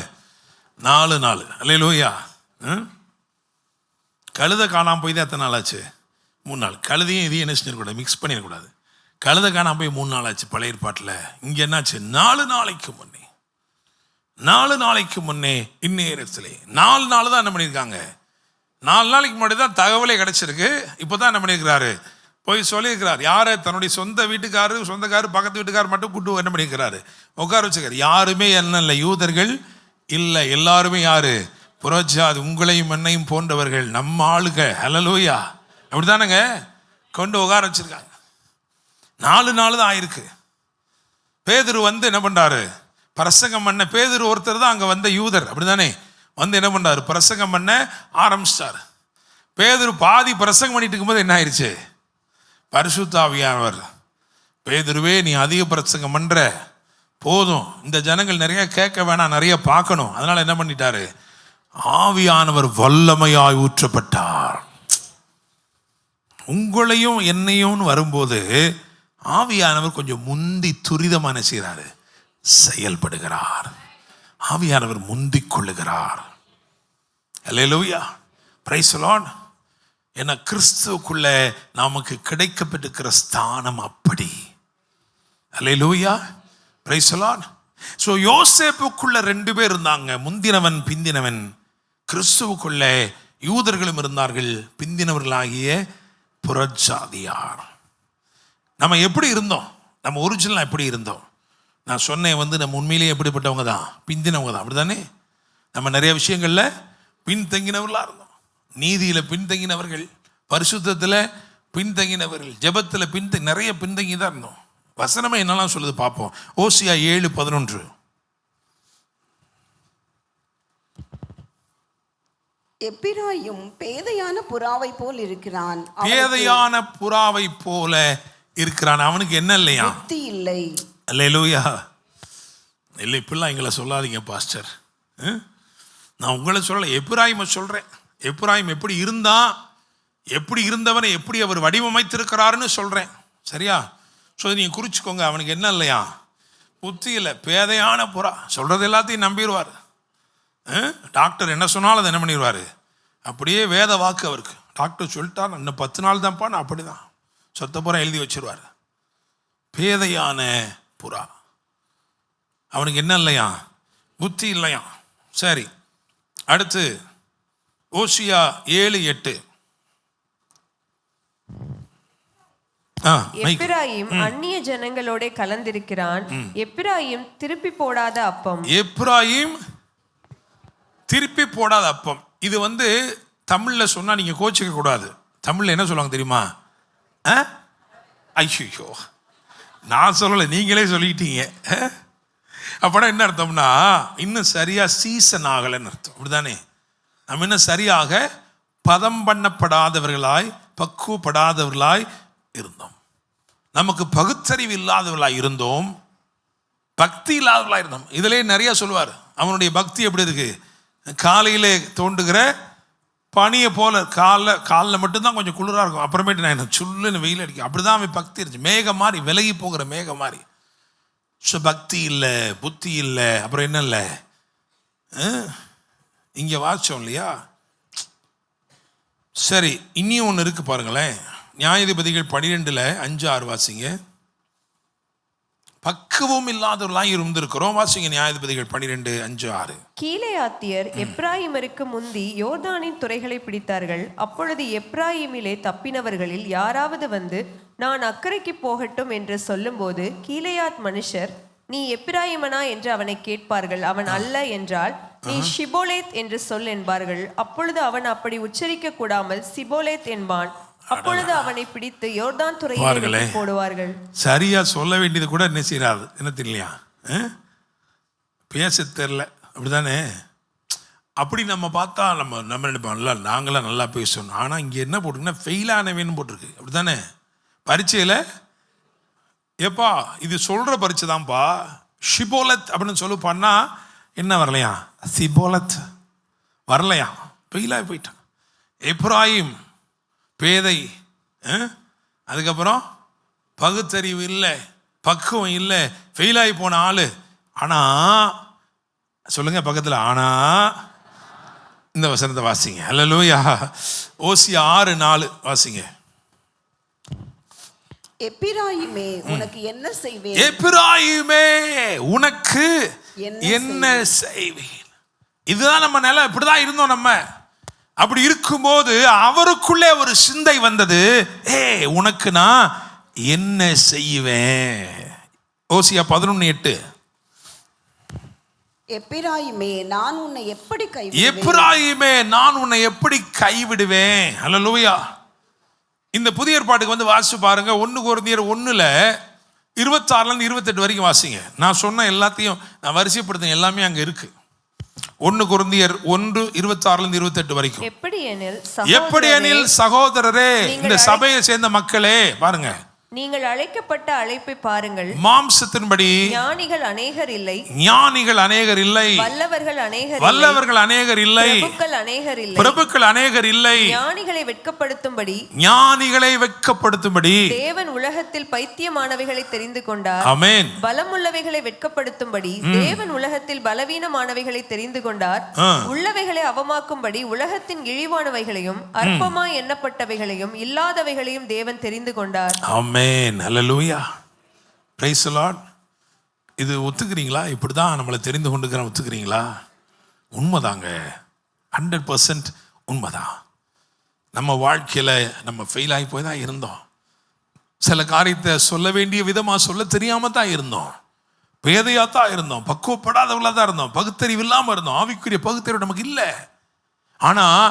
4 நாள். அல்லேலூயா. கழுதை காணாமல் போய் தான் எத்தனை நாள் ஆச்சு? 3 நாள். கழுதையும் இதையும் என்ன செஞ்சிடக்கூடாது, மிக்ஸ் பண்ணிடக்கூடாது. கழுதை காணாமல் போய் 3 நாள் ஆச்சு பழைய ஏற்பாட்டில். இங்கே என்னாச்சு? 4 நாளைக்கு முன்னே. 4 நாளைக்கு முன்னே இந்நேரத்திலே. 4 நாள் தான் என்ன பண்ணியிருக்காங்க? 4 நாளைக்கு முன்னாடி தான் தகவலே கிடைச்சிருக்கு. இப்போ தான் என்ன பண்ணியிருக்கிறாரு? போய் சொல்லியிருக்கிறார். யாரை? தன்னுடைய சொந்த சொந்தக்காரர் பக்கத்து வீட்டுக்காரர் மட்டும் கூட்டு என்ன பண்ணியிருக்கிறாரு? உட்கார வச்சுக்காரு. யாருமே என்ன இல்லை, யூதர்கள் இல்லை, எல்லாருமே யாரு? புறஜாதி, உங்களையும் என்னையும் போன்றவர்கள், நம்ம ஆளுக. அல்லேலூயா, அப்படித்தானங்க கொண்டு உட்கார வச்சிருக்காங்க. 4 நாள் தான் ஆயிருக்கு. பேதுரு வந்து என்ன பண்றாரு? பிரசங்கம் பண்ண. பேதுரு ஒருத்தர் தான் அங்கே வந்த யூதர், அப்படிதானே? வந்து என்ன பண்ணாரு? பிரசங்கம் பண்ண ஆரம்பிச்சிட்டார். பேதுரு பாதி பிரசங்கம் பண்ணிட்டு இருக்கும்போது என்ன ஆயிடுச்சு? பரிசுத்த ஆவியானவர், பேதுருவே நீ அதிக பிரசங்கம் பண்ற, போதும், இந்த ஜனங்கள் நிறைய கேட்க வேணாம், நிறைய பார்க்கணும். அதனால என்ன பண்ணிட்டாரு? ஆவியானவர் வல்லமையாய் ஊற்றப்பட்டார். உங்களையும் என்னையும் வரும்போது ஆவியானவர் கொஞ்சம் முந்தி துரிதமான செய்கிறாரு, செயல்படுகிறார். ஆவியானவர் முந்திக் கொள்ளுகிறார். அல்லேலூயா, பிரைஸ் தி லார்ட். ஏன்னா கிறிஸ்துவுக்குள்ள நமக்கு கிடைக்கப்பட்டிருக்கிற ஸ்தானம் அப்படி. அல்லேலூயா, பிரைஸ் தி லார்ட். ஸோ யோசேப்புக்குள்ள 2 பேர் இருந்தாங்க, முந்தினவன் பிந்தினவன். கிறிஸ்துவுக்குள்ள யூதர்களும் இருந்தார்கள், பிந்தினவர்களாகிய புறஜாதியார். நம்ம எப்படி இருந்தோம்? நம்ம ஒரிஜினலாக எப்படி இருந்தோம்? நான் சொன்னேன் நம்ம உண்மையிலேயே எப்படிப்பட்டவங்க தான், பிந்தினவங்க தான், அப்படி தானே? நம்ம நிறைய விஷயங்களில் பின்தங்கினவர்களாக இருந்தோம். நீதியில் பின்தங்கினவர்கள், பரிசுத்தத்தில் பின்தங்கினவர்கள், ஜெபத்தில் நிறைய பின்தங்கி தான் இருந்தோம். வசனமே என்னெல்லாம் சொல்லுது பார்ப்போம். ஓசியா 7:11. எப்பிராயும் பேதையான புறாவை போல் இருக்கிறான். பேதையான புறாவை போல இருக்கிறான். அவனுக்கு என்ன இல்லையா? புத்தி இல்லை. அல்லேலூயா. இல்லை, இப்படிலாம் எங்களை சொல்லாதீங்க பாஸ்டர். நான் உங்களை சொல்லலை, எப்பிராயிமை சொல்கிறேன். எப்பிராயிம் எப்படி இருந்தான், எப்படி இருந்தவனை எப்படி அவர் வடிவமைத்திருக்கிறாருன்னு சொல்கிறேன். சரியா? ஸோ நீங்கள் குறிச்சிக்கோங்க. அவனுக்கு என்ன இல்லையா? புத்தி இல்லை, பேதையான புறா. சொல்கிறது எல்லாத்தையும் நம்பிடுவார். டாக்டர் என்ன சொன்னாலும் அதை என்ன பண்ணிடுவார்? அப்படியே வேத வாக்கு அவருக்கு. டாக்டர் சொல்லிட்டார், இன்னும் 10 நாள் தான்ப்பா, நான் அப்படி தான் சொத்தப்புறம் எழுதி வச்சிருவார். பேதையான புறா. அவனுக்கு என்ன இல்லையா? புத்தி இல்லையா? சரி, அடுத்து ஓசியா 7:8. எப்பிராயிம் அந்நிய ஜனங்களோட கலந்திருக்கிறான். எப்பிராயிம் திருப்பி போடாத அப்பம். எப்பிராயிம் திருப்பி போடாத அப்பம். இது தமிழ்ல சொன்னா நீங்க கோச்சிக்க கூடாது. தமிழ்ல என்ன சொல்லுவாங்க தெரியுமா? ஐயோ, நான் சொல்லலை, நீங்களே சொல்லிட்டீங்க. அப்பனா என்ன அர்த்தம்னா, இன்னும் சரியா சீசன் ஆகலைன்னு அர்த்தம். அப்படிதானே? நம்ம இன்னும் சரியாக பதம் பண்ணப்படாதவர்களாய், பக்குவப்படாதவர்களாய் இருந்தோம். நமக்கு பகுத்தறிவு இல்லாதவர்களாய் இருந்தோம், பக்தி இல்லாதவர்களாய் இருந்தோம். இதிலே நிறைய சொல்லுவார். அவனுடைய பக்தி எப்படி இருக்கு? காலையிலே தோண்டுகிற பனியை போல. காலில் மட்டும்தான் கொஞ்சம் குளிராக இருக்கும், அப்புறமேட்டு நான் என்ன சுல்லுன்னு வெயில் அடிக்கும். அப்படிதான் அவன் பக்தி இருந்துச்சு. மேகம் மாதிரி, விலகி போகிற மேகம் மாதிரி. ஸோ பக்தி இல்லை, புத்தி இல்லை. அப்புறம் என்ன இல்லை? இங்கே வாச்சோம் இல்லையா? சரி, இன்னும் ஒன்று இருக்கு பாருங்களேன். நியாயாதிபதிகள் 12:5-6 வாசிங்க. பக்குவம் இல்லாதவர்களாய் இருந்திருக்கிறோம். வாசிங்க நியாயாதிபதிகள் 12:5-6. கீலேயாத்தியர் எப்பிராயிமருக்கு முந்தி யோர்தானின் துறைகளை பிடித்தார்கள். அப்பொழுது எப்பிராயிமிலே தப்பினவர்களில் யாராவது நான் அக்கறைக்கு போகட்டும் என்று சொல்லும்போது கீலேயாத் மனுஷர், நீ எப்பிராயிமனா என்று அவனை கேட்பார்கள். அவன் அல்ல என்றால், நீ ஷிபோலேத் என்று சொல் என்பார்கள். அப்பொழுது அவன் அப்படி உச்சரிக்க கூடாமல் சிபோலேத் என்பான். அப்பொழுது அவனை பிடித்து யோர்தான் துறையிலே போடுவார்கள். சரியா சொல்ல வேண்டியது கூட என்ன செய்யறாரு? என்ன தெரியலையா? பேச தெரியல, அப்படிதானே? அப்படி நம்ம பார்த்தா நம்ம நினைப்போம்ல, நாங்களாம் நல்லா பேசணும். ஆனால் இங்கே என்ன போட்டிருக்குன்னா, ஃபெயில் ஆனவேன்னு போட்டிருக்கு. அப்படிதானே? பரீட்சையில் ஏப்பா இது சொல்கிற பரீட்சை தான்ப்பா, ஷிபோலத் அப்படின்னு சொல்லி பண்ணா என்ன வரலையா? சிபோலத் வரலையா? ஃபெயிலாகி போயிட்டான். எப்ராயிம் பேதை, அதுக்கப்புறம் பகுத்தறிவு இல்லை, பக்குவம் இல்லை, ஃபெயிலாகி போன ஆள். ஆனால் சொல்லுங்க பக்கத்தில், ஆனால் இந்த வசனத்தை வாசிங்க. அல்லேலூயா. ஓசியா 6:4 வாசிங்க. எப்பிராயிமே உனக்கு என்ன செய்வேன்? எப்பிராயிமே உனக்கு என்ன செய்வேன்? இதுதான் நம்ம நிலை. இப்படிதான் இருந்தோம் நம்ம. அப்படி இருக்கும்போது அவருக்குள்ளே ஒரு சிந்தை வந்தது, உனக்கு நான் என்ன செய்வேன்? ஓசியா 11:8. எப்பிராயிமே நான் உன்னை எப்படி கைவிடுவேன்? எப்பிராயிமே நான் உன்னை எப்படி கைவிடுவேன்? அல்லேலூயா. இந்த புதிய ஏற்பாட்டுக்கு வாசிச்சு பாருங்க. 1 கொரிந்தியர் 1:26-28 வரைக்கும் வாசிங்க. நான் சொன்ன எல்லாத்தையும் நான் வரிசைப்படுத்த எல்லாமே அங்க இருக்கு. 1 கொரிந்தியர் 1:26-28 வரைக்கும். எப்படி எனில் சகோதரரே, இந்த சபையை சேர்ந்த மக்களே பாருங்க, நீங்கள் அழைக்கப்பட்ட அழைப்பை பாருங்கள். மாம்சத்தின்படி ஞானிகள் அநேகர் இல்லை, ஞானிகள் அநேகர் இல்லை, வல்லவர்கள் அநேகர் இல்லை, பிரபுக்கள் அநேகர் இல்லை. ஞானிகளை வெட்கப்படுத்தும்படி தேவன் உலகத்தில் பைத்தியமானவைகளை தெரிந்து கொண்டார். ஆமென். பலமுள்ளவைகளை வெட்கப்படுத்தும்படி தேவன் உலகத்தில் பலவீனமானவைகளை தெரிந்து கொண்டார். உள்ளவைகளை அவமாக்கும்படி உலகத்தின் இழிவானவைகளையும் அற்பமாய் எண்ணப்பட்டவைகளையும் இல்லாதவைகளையும் தேவன் தெரிந்து கொண்டார். ஆமென். ஹல்லேலூயா. Praise the lord. இது ஒத்துக்கிறீங்களா? இப்படி தான் நம்மளை தெரிந்து கொண்டுக்கிறோம். ஒத்துக்கிறீங்களா? உண்மைதாங்க, 100% உண்மைதான். நம்ம வாழ்க்கையில் நம்ம ஃபெயில் ஆகி போய் தான் இருந்தோம். சில காரியத்தை சொல்ல வேண்டிய விதமாக சொல்ல தெரியாமல் தான் இருந்தோம். பேதையாத்தான் இருந்தோம், பக்குவப்படாதவர்களாக தான் இருந்தோம், பகுத்தறிவு இல்லாமல் இருந்தோம். ஆவிக்குரிய பகுத்தறிவு நமக்கு இல்லை. ஆனால்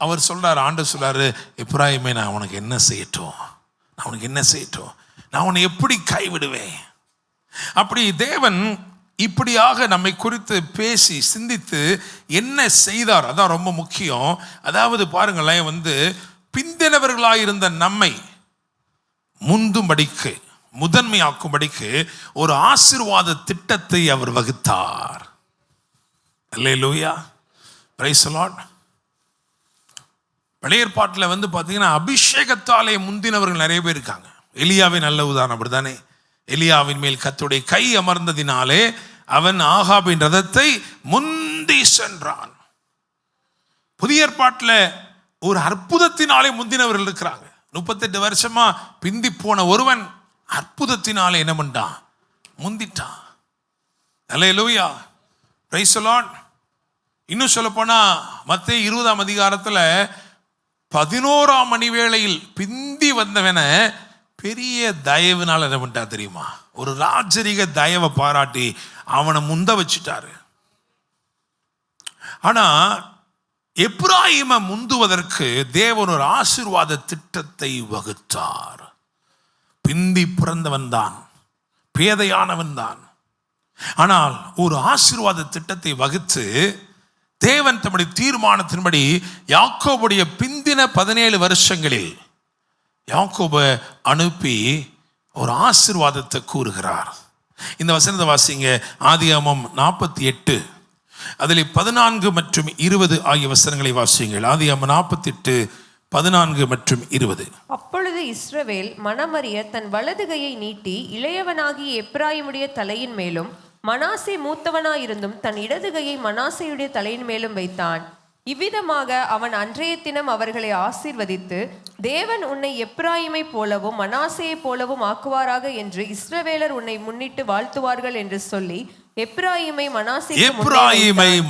அவர் சொல்றாரு, ஆண்டவர் சொல்றாரு, எப்பிராயிமே நான் உனக்கு என்ன செய்யட்டும், நான் உனக்கு என்ன செய்யட்டும், நான் உன்னை எப்படி கைவிடுவேன். அப்படி தேவன் இப்படியாக நம்மை குறித்து பேசி சிந்தித்து என்ன செய்தார், அதான் ரொம்ப முக்கியம். அதாவது பாருங்களேன், பிந்தினவர்களாயிருந்த நம்மை முந்தும்படிக்கு, முதன்மையாக்கும்படிக்கு ஒரு ஆசீர்வாத திட்டத்தை அவர் வகுத்தார். அல்லேலூயா, பிரைஸ் தி லார்ட். பழைய ஏற்பாட்டில் பார்த்தீங்கன்னா அபிஷேகத்தாலே முந்தினவர்கள் நிறைய பேர் இருக்காங்க. எலியாவே நல்ல உதாரணம், அப்படித்தானே? எலியாவின் மேல் கர்த்தருடைய கை அமர்ந்ததினாலே அவன் ஆகாபின் ரதத்தை முந்தி சென்றான். புதிய ஏற்பாட்டில் ஒரு அற்புதத்தினாலே முந்தினவர்கள் இருக்கிறாங்க. 38 வருஷமா பிந்தி போன ஒருவன் அற்புதத்தினாலே என்ன பண்ணான், முந்திட்டான். அல்லேலூயா, பிரைஸ் தி லார்ட். இன்னும் சொல்ல போனா மத்தேயு 20ஆம் அதிகாரத்தில் 11ஆம் மணி வேளையில் பிந்தி வந்தவனை பெரிய தயவுனால என்ன பண்ணிட்டா தெரியுமா, ஒரு ராஜரிக தயவை பாராட்டி அவனை முந்த வச்சுட்டாரு. ஆனா எப்பிராயீமை முந்துவதற்கு தேவன் ஒரு ஆசீர்வாத திட்டத்தை வகுத்தார். பிந்தி பிறந்தவன் தான், பேதையானவன் தான். ஆனால் ஒரு ஆசீர்வாத திட்டத்தை வகுத்து தேவன் தம்முடைய தீர்மானத்தின்படி யாக்கோபுடைய பிந்தின 17 வருஷங்களில் யாக்கோபை அனுப்பி ஒரு ஆசீர்வாதத்தை கூறுகிறார். இந்த வசனத்தை வாசிங்க, ஆதியாகமம் 48 அதில் 14 மற்றும் 20 ஆகிய வசனங்களை வாசியுங்கள். ஆதியாகமம் 48 14 மற்றும் 20. அப்பொழுது இஸ்ரவேல் மனமறிய தன் வலது கையை நீட்டி இளையவனாகிய எப்பிராயிமுடைய தலையின் மேலும் மனாசே மூத்தவனாயிருந்தும் தன் இடது கையை மனாசேயுடைய தலையின் மேலும் வைத்தான். இவ்விதமாக அவன் அன்றைய தினம் அவர்களை ஆசீர்வதித்து, தேவன் உன்னை எப்பிராயிமை போலவும் மனாசேயை போலவும் ஆக்குவாராக என்று இஸ்ரவேலர் உன்னை முன்னிட்டு வாழ்த்துவார்கள் என்று சொல்லி எப்பிராயிமை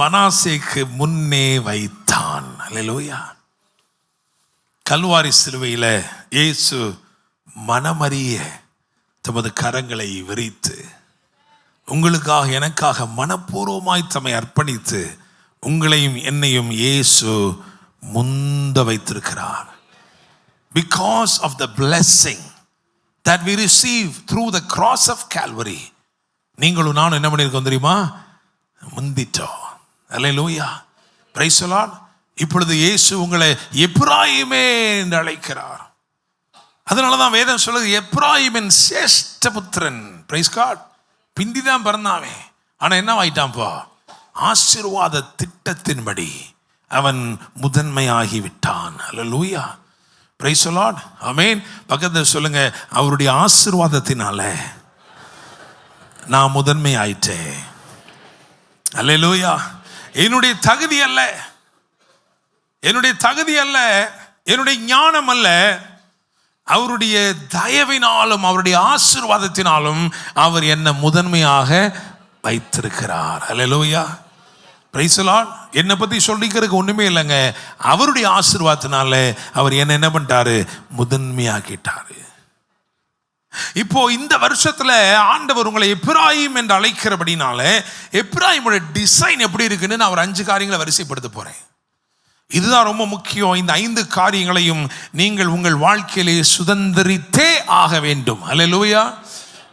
மனாசேக்கு முன்னே வைத்தான். அல்லேலூயா. கல்வாரி சிலுவையில் இயேசு மனமறிய தமது கரங்களை விரித்து உங்களுக்காக எனக்காக மனப்பூர்வமாய் தம்மை அர்ப்பணித்து உங்களையும் என்னையும் இயேசு முந்த வைத்திருக்கிறார். Because of the blessing that we receive through the cross of Calvary, நீங்களும் நானும் என்ன பண்ணியிருக்கோம் தெரியுமா, முந்திட்டோம். அல்லேலூயா, பிரைஸ் தி லார்ட். இப்பொழுது இயேசு உங்களை எப்பிராயிமே என்று அழைக்கிறார். அதனாலதான் வேதம் சொல்லுது, எப்பிராயிமின் சேஷ்ட புத்திரன். Price God. பிந்திதான் பிறந்தாவே, ஆனா என்ன ஆயிட்டான்ப்பா, ஆசீர்வாத திட்டத்தின்படி அவன் முதன்மையாகி விட்டான். அல்லேலூயா, பிரைஸ் தி லார்ட். ஆமென். பக்கத்தில் சொல்லுங்க, அவருடைய ஆசீர்வாதத்தினால நான் முதன்மை ஆயிட்டேன். அல்லேலூயா. என்னுடைய தகுதி அல்ல, என்னுடைய தகுதி அல்ல, என்னுடைய ஞானம் அல்ல, அவருடைய தயவினாலும் அவருடைய ஆசீர்வாதத்தினாலும் அவர் என்ன முதன்மையாக வைத்திருக்கிறார். அல்லேலூயா, பிரைஸ் தி லார்ட். என்னை பற்றி சொல்லிக்கிறதுக்கு ஒன்றுமே இல்லைங்க. அவருடைய ஆசீர்வாதத்தினால அவர் என்ன பண்ணிட்டாரு, முதன்மையாக்கிட்டாரு. இப்போ இந்த வருஷத்துல ஆண்டவர் உங்களை எப்பிராயிம் என்று அழைக்கிறபடினால எப்பிராயிமோட டிசைன் எப்படி இருக்குன்னு நான் ஒரு 5 காரியங்களை வரிசைப்படுத்த போறேன். இதுதான் ரொம்ப முக்கியம். இந்த 5 காரியங்களையும் நீங்கள் உங்கள் வாழ்க்கையிலே சுதந்திரித்தே ஆக வேண்டும். அல்லேலூயா,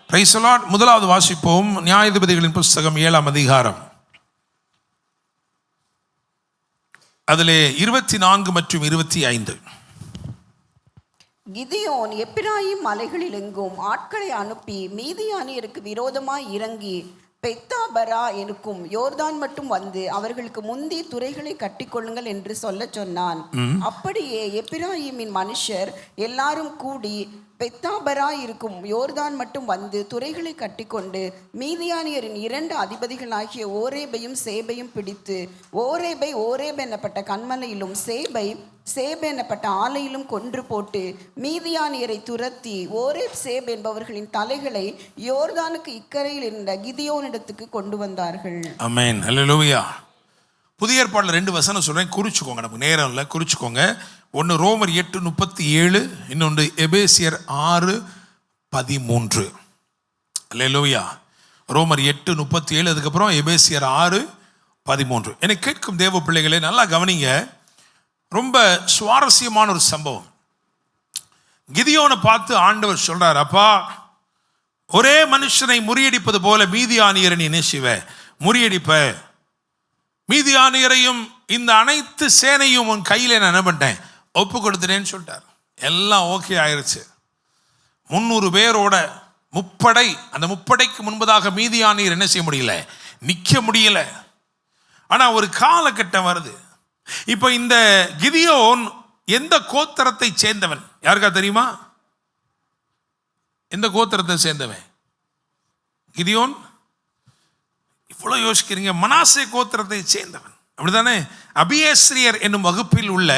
பிரைஸ் தி லார்ட். முதலாவது வாசிப்போம், நியாயாதிபதிகளின் புஸ்தகம் 7ஆம் அதிகாரம். அதிலே 24 மற்றும் 25. கிதியோன் எப்பிராயிம் மலைகளில் எங்கும் ஆட்களை அனுப்பி மீதியானியருக்கு விரோதமாய் இறங்கி பெத்தாபரா எனக்கும் யோர்தான் மட்டும் வந்து அவர்களுக்கு முந்தி துறைகளை கட்டிக்கொள்ளுங்கள் என்று சொல்ல சொன்னான். அப்படியே எப்பிராயிமின் மனுஷர் எல்லாரும் கூடி பெத்தாபரா இருக்கும் யோர்தான் மட்டும் வந்து துறைகளை கட்டிக்கொண்டு மீதியானியரின் 2 அதிபதிகளாகிய ஓரேபையும் சேபையும் பிடித்து, ஓரேபை ஓரேப் என்னப்பட்ட கன்மலையிலும் சேபை சேப் என்னப்பட்ட ஆலையிலும் கொன்று போட்டு மீதியானியரை துரத்தி ஓரேப் சேப் என்பவர்களின் தலைகளை யோர்தானுக்கு இக்கரையில் இருந்த கிதியோனிடத்துக்கு கொண்டு வந்தார்கள். ஆமென். அல்லேலூயா. புதிய ஏற்பாட்டில் 2 வசனம் சொல்றேன், குறிச்சுக்கோங்க, நமக்கு நேரம் இல்லை, குறிச்சுக்கோங்க. ஒன்று ரோமர் 8:37, இன்னொன்று எபேசியர் 6:13. அல்லேலூயா. ரோமர் 8:37, அதுக்கப்புறம் எபேசியர் 6:13. என்னை கேட்கும் தேவ பிள்ளைகளே, நல்லா கவனிங்க. ரொம்ப சுவாரஸ்யமான ஒரு சம்பவம். கிதியோனை பார்த்து ஆண்டவர் சொல்றார், அப்பா, ஒரே மனுஷனை முறியடிப்பது போல மீதியானியரை நீ நினைச்சுவ முறியடிப்ப, மீதியானியரையும் இந்த அனைத்து சேனையும் உன் கையில் நான் என்ன பண்ணிட்டேன், ஒப்பு கொடுத்துட்டேன்னு சொல்லிட்டார். எல்லாம் ஓகே ஆயிருச்சு. 300 பேரோட முப்படை, அந்த முப்படைக்கு முன்பதாக மீதியானியர் என்ன செய்ய முடியல, நிற்க முடியல. ஆனா ஒரு காலகட்டம் வருது. இப்போ இந்த கிதியோன் எந்த கோத்திரத்தை சேர்ந்தவன் யாருக்கா தெரியுமா? எந்த கோத்திரத்தை சேர்ந்தவன் கிதியோன்? இவ்வளோ யோசிக்கிறீங்க. மனாசே கோத்திரத்தை சேர்ந்தவன், அப்படிதானே? அபியேஸ்ரியர் என்னும் வகுப்பில் உள்ள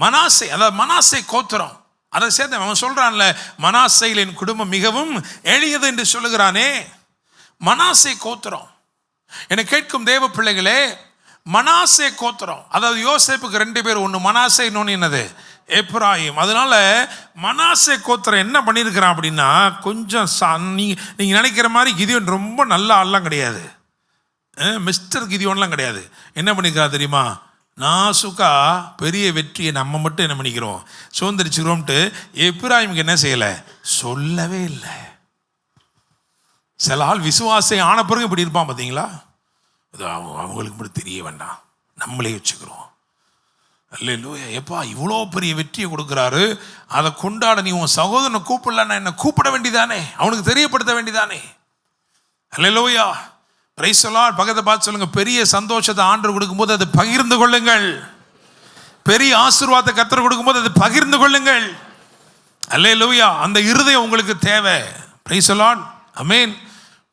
மனாசே, அதாவது மனாசே கோத்திரம், அதை சேர்ந்தவன். அவன் சொல்றான்ல, மனாசேயில் என் குடும்பம் மிகவும் எளியது என்று சொல்லுகிறானே. மனாசே கோத்திரம். என்னை கேட்கும் தேவ பிள்ளைகளே, மனாசே கோத்திரம், அதாவது யோசேப்புக்கு 2 பேர், ஒன்று மனாசே, இன்னொன்று என்னது, எப்ராயிம். அதனால மனாசே கோத்திரம் என்ன பண்ணியிருக்கிறான் அப்படின்னா, கொஞ்சம் நீங்கள் நினைக்கிற மாதிரி கிதியோன் ரொம்ப நல்ல ஆள்லாம் கிடையாது, மிஸ்டர் கிதியோன்லாம் கிடையாது. என்ன பண்ணிக்கிறா தெரியுமா? நாசுக்கா பெரிய வெற்றியை நம்ம மட்டும் என்ன பண்ணிக்கிறோம், சுதந்திரிச்சுக்கிறோம்ட்டு எப்ராயிமுக்கு என்ன செய்யலை, சொல்லவே இல்லை. சில ஆள் விசுவாசை ஆன பிறகு இப்படி இருப்பான் பார்த்தீங்களா? அது அவங்களுக்கு மட்டும் தெரிய வேண்டாம், நம்மளே வச்சுக்கிறோம். அல்லேலூயா. எப்பா இவ்வளோ பெரிய வெற்றியை கொடுக்குறாரு, அதை கொண்டாட நீ உன் சகோதரனை கூப்பிடலன்னா என்ன கூப்பிட வேண்டியதானே, அவனுக்கு தெரியப்படுத்த வேண்டியதானே. அல்லேலூயா. Praise the lord. பக்கத்தை பார்த்து சொல்லுங்க, பெரிய சந்தோஷத்தை ஆண்டவர் கொடுக்கும்போது அதை பகிர்ந்து கொள்ளுங்கள். பெரிய ஆசீர்வாதத்தை கர்த்தர் கொடுக்கும்போது அதை பகிர்ந்து கொள்ளுங்கள். அல்லேலூயா. அந்த இருதயம் உங்களுக்கு தேவை. Praise the lord. ஆமென்.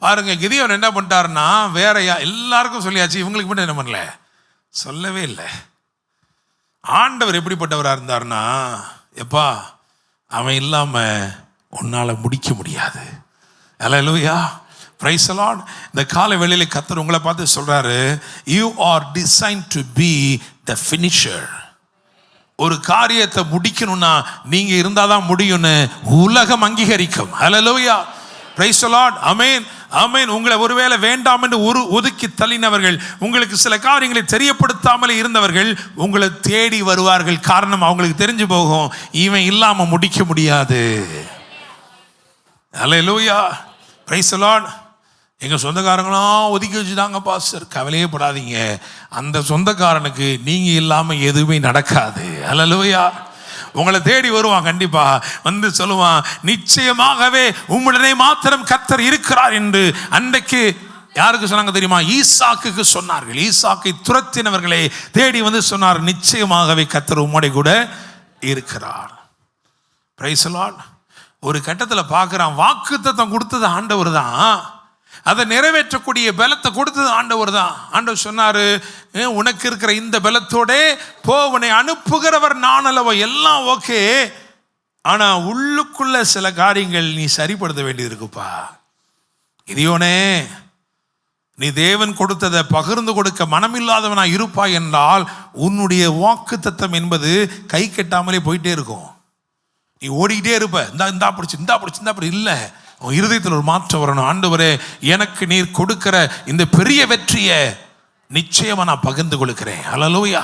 பாருங்க, கிதியோன் என்ன பண்ணிட்டாருன்னா, வேற எல்லாருக்கும் சொல்லியாச்சு, இவங்களுக்கு மட்டும் என்ன பண்ணல, சொல்லவே இல்லை. ஆண்டவர் எப்படிப்பட்டவராக இருந்தார்னா, எப்பா அவன் இல்லாமல் உன்னால் முடிக்க முடியாது. அல்லேலூயா. Praise the lord. இந்த காலை வேளையில கர்த்தர் உங்களை பார்த்து சொல்றாரு, you are designed to be the finisher. ஒரு காரியத்தை முடிக்கணும்னா நீங்க இருந்தாதான் முடியும்னு உலகம் அங்கீகரிக்கும். அல்லேலூயா. Praise the lord. ஆமென், ஆமென். உங்களை ஒருவேளை வேண்டாம் என்று ஒதுக்கி தள்ளினவர்கள், உங்களுக்கு சில காரியங்களை தெரியப்படுத்தாமலே இருந்தவர்கள் உங்களை தேடி வருவார்கள். காரணம், அவங்களுக்கு தெரிஞ்சு போகும், இவன் இல்லாம முடிக்க முடியாது. அல்லேலூயா. Praise the lord. எங்கள் சொந்தக்காரங்களாம் ஒதுக்கி வச்சுட்டாங்க பாஸ்டர். கவலையே படாதீங்க, அந்த சொந்தக்காரனுக்கு நீங்கள் இல்லாமல் எதுவுமே நடக்காது. அல்லேலூயா. உங்களை தேடி வருவான், கண்டிப்பா வந்து சொல்லுவான், நிச்சயமாகவே உம்முடனே மாத்திரம் கர்த்தர் இருக்கிறார் என்று. அன்றைக்கு யாருக்கு சொன்னாங்க தெரியுமா? ஈசாக்குக்கு சொன்னார்கள். ஈசாக்கை துரத்தினவர்களே தேடி வந்து சொன்னார், நிச்சயமாகவே கர்த்தர் உம்முடைய கூட இருக்கிறார். Price the Lord. ஒரு கட்டத்தில் பார்க்குறான், வாக்குத்தத்தம் கொடுத்தது ஆண்டவர் தான், அதை நிறைவேற்றக்கூடிய பலத்தை கொடுத்தது ஆண்டவர் தான். ஆண்டவர் சொன்னாரு, உனக்கு இருக்கிற இந்த பலத்தோட போ, உன்னை அனுப்புகிறவர் நான் அல்லவோ. எல்லாம் ஓகே, ஆனா உள்ளுக்குள்ள சில காரியங்கள் நீ சரிப்படுத்த வேண்டியது இருக்குப்பா. கிதியோனே, நீ தேவன் கொடுத்ததை பகிர்ந்து கொடுக்க மனமில்லாதவனா இருப்பாய் என்றால் உன்னுடைய வாக்குத்தத்தம் என்பது கை கட்டாமலே போயிட்டே இருக்கும். நீ ஓடிக்கிட்டே இருப்ப, இந்தா பிடிச்சி இல்லை. உன் இருதயத்தில் ஒரு மாற்றம் வரணும். ஆண்டவரே, எனக்கு நீர் கொடுக்கிற இந்த பெரிய வெற்றியை நிச்சயமா நான் பகிர்ந்து கொடுக்கிறேன். அல்லேலூயா.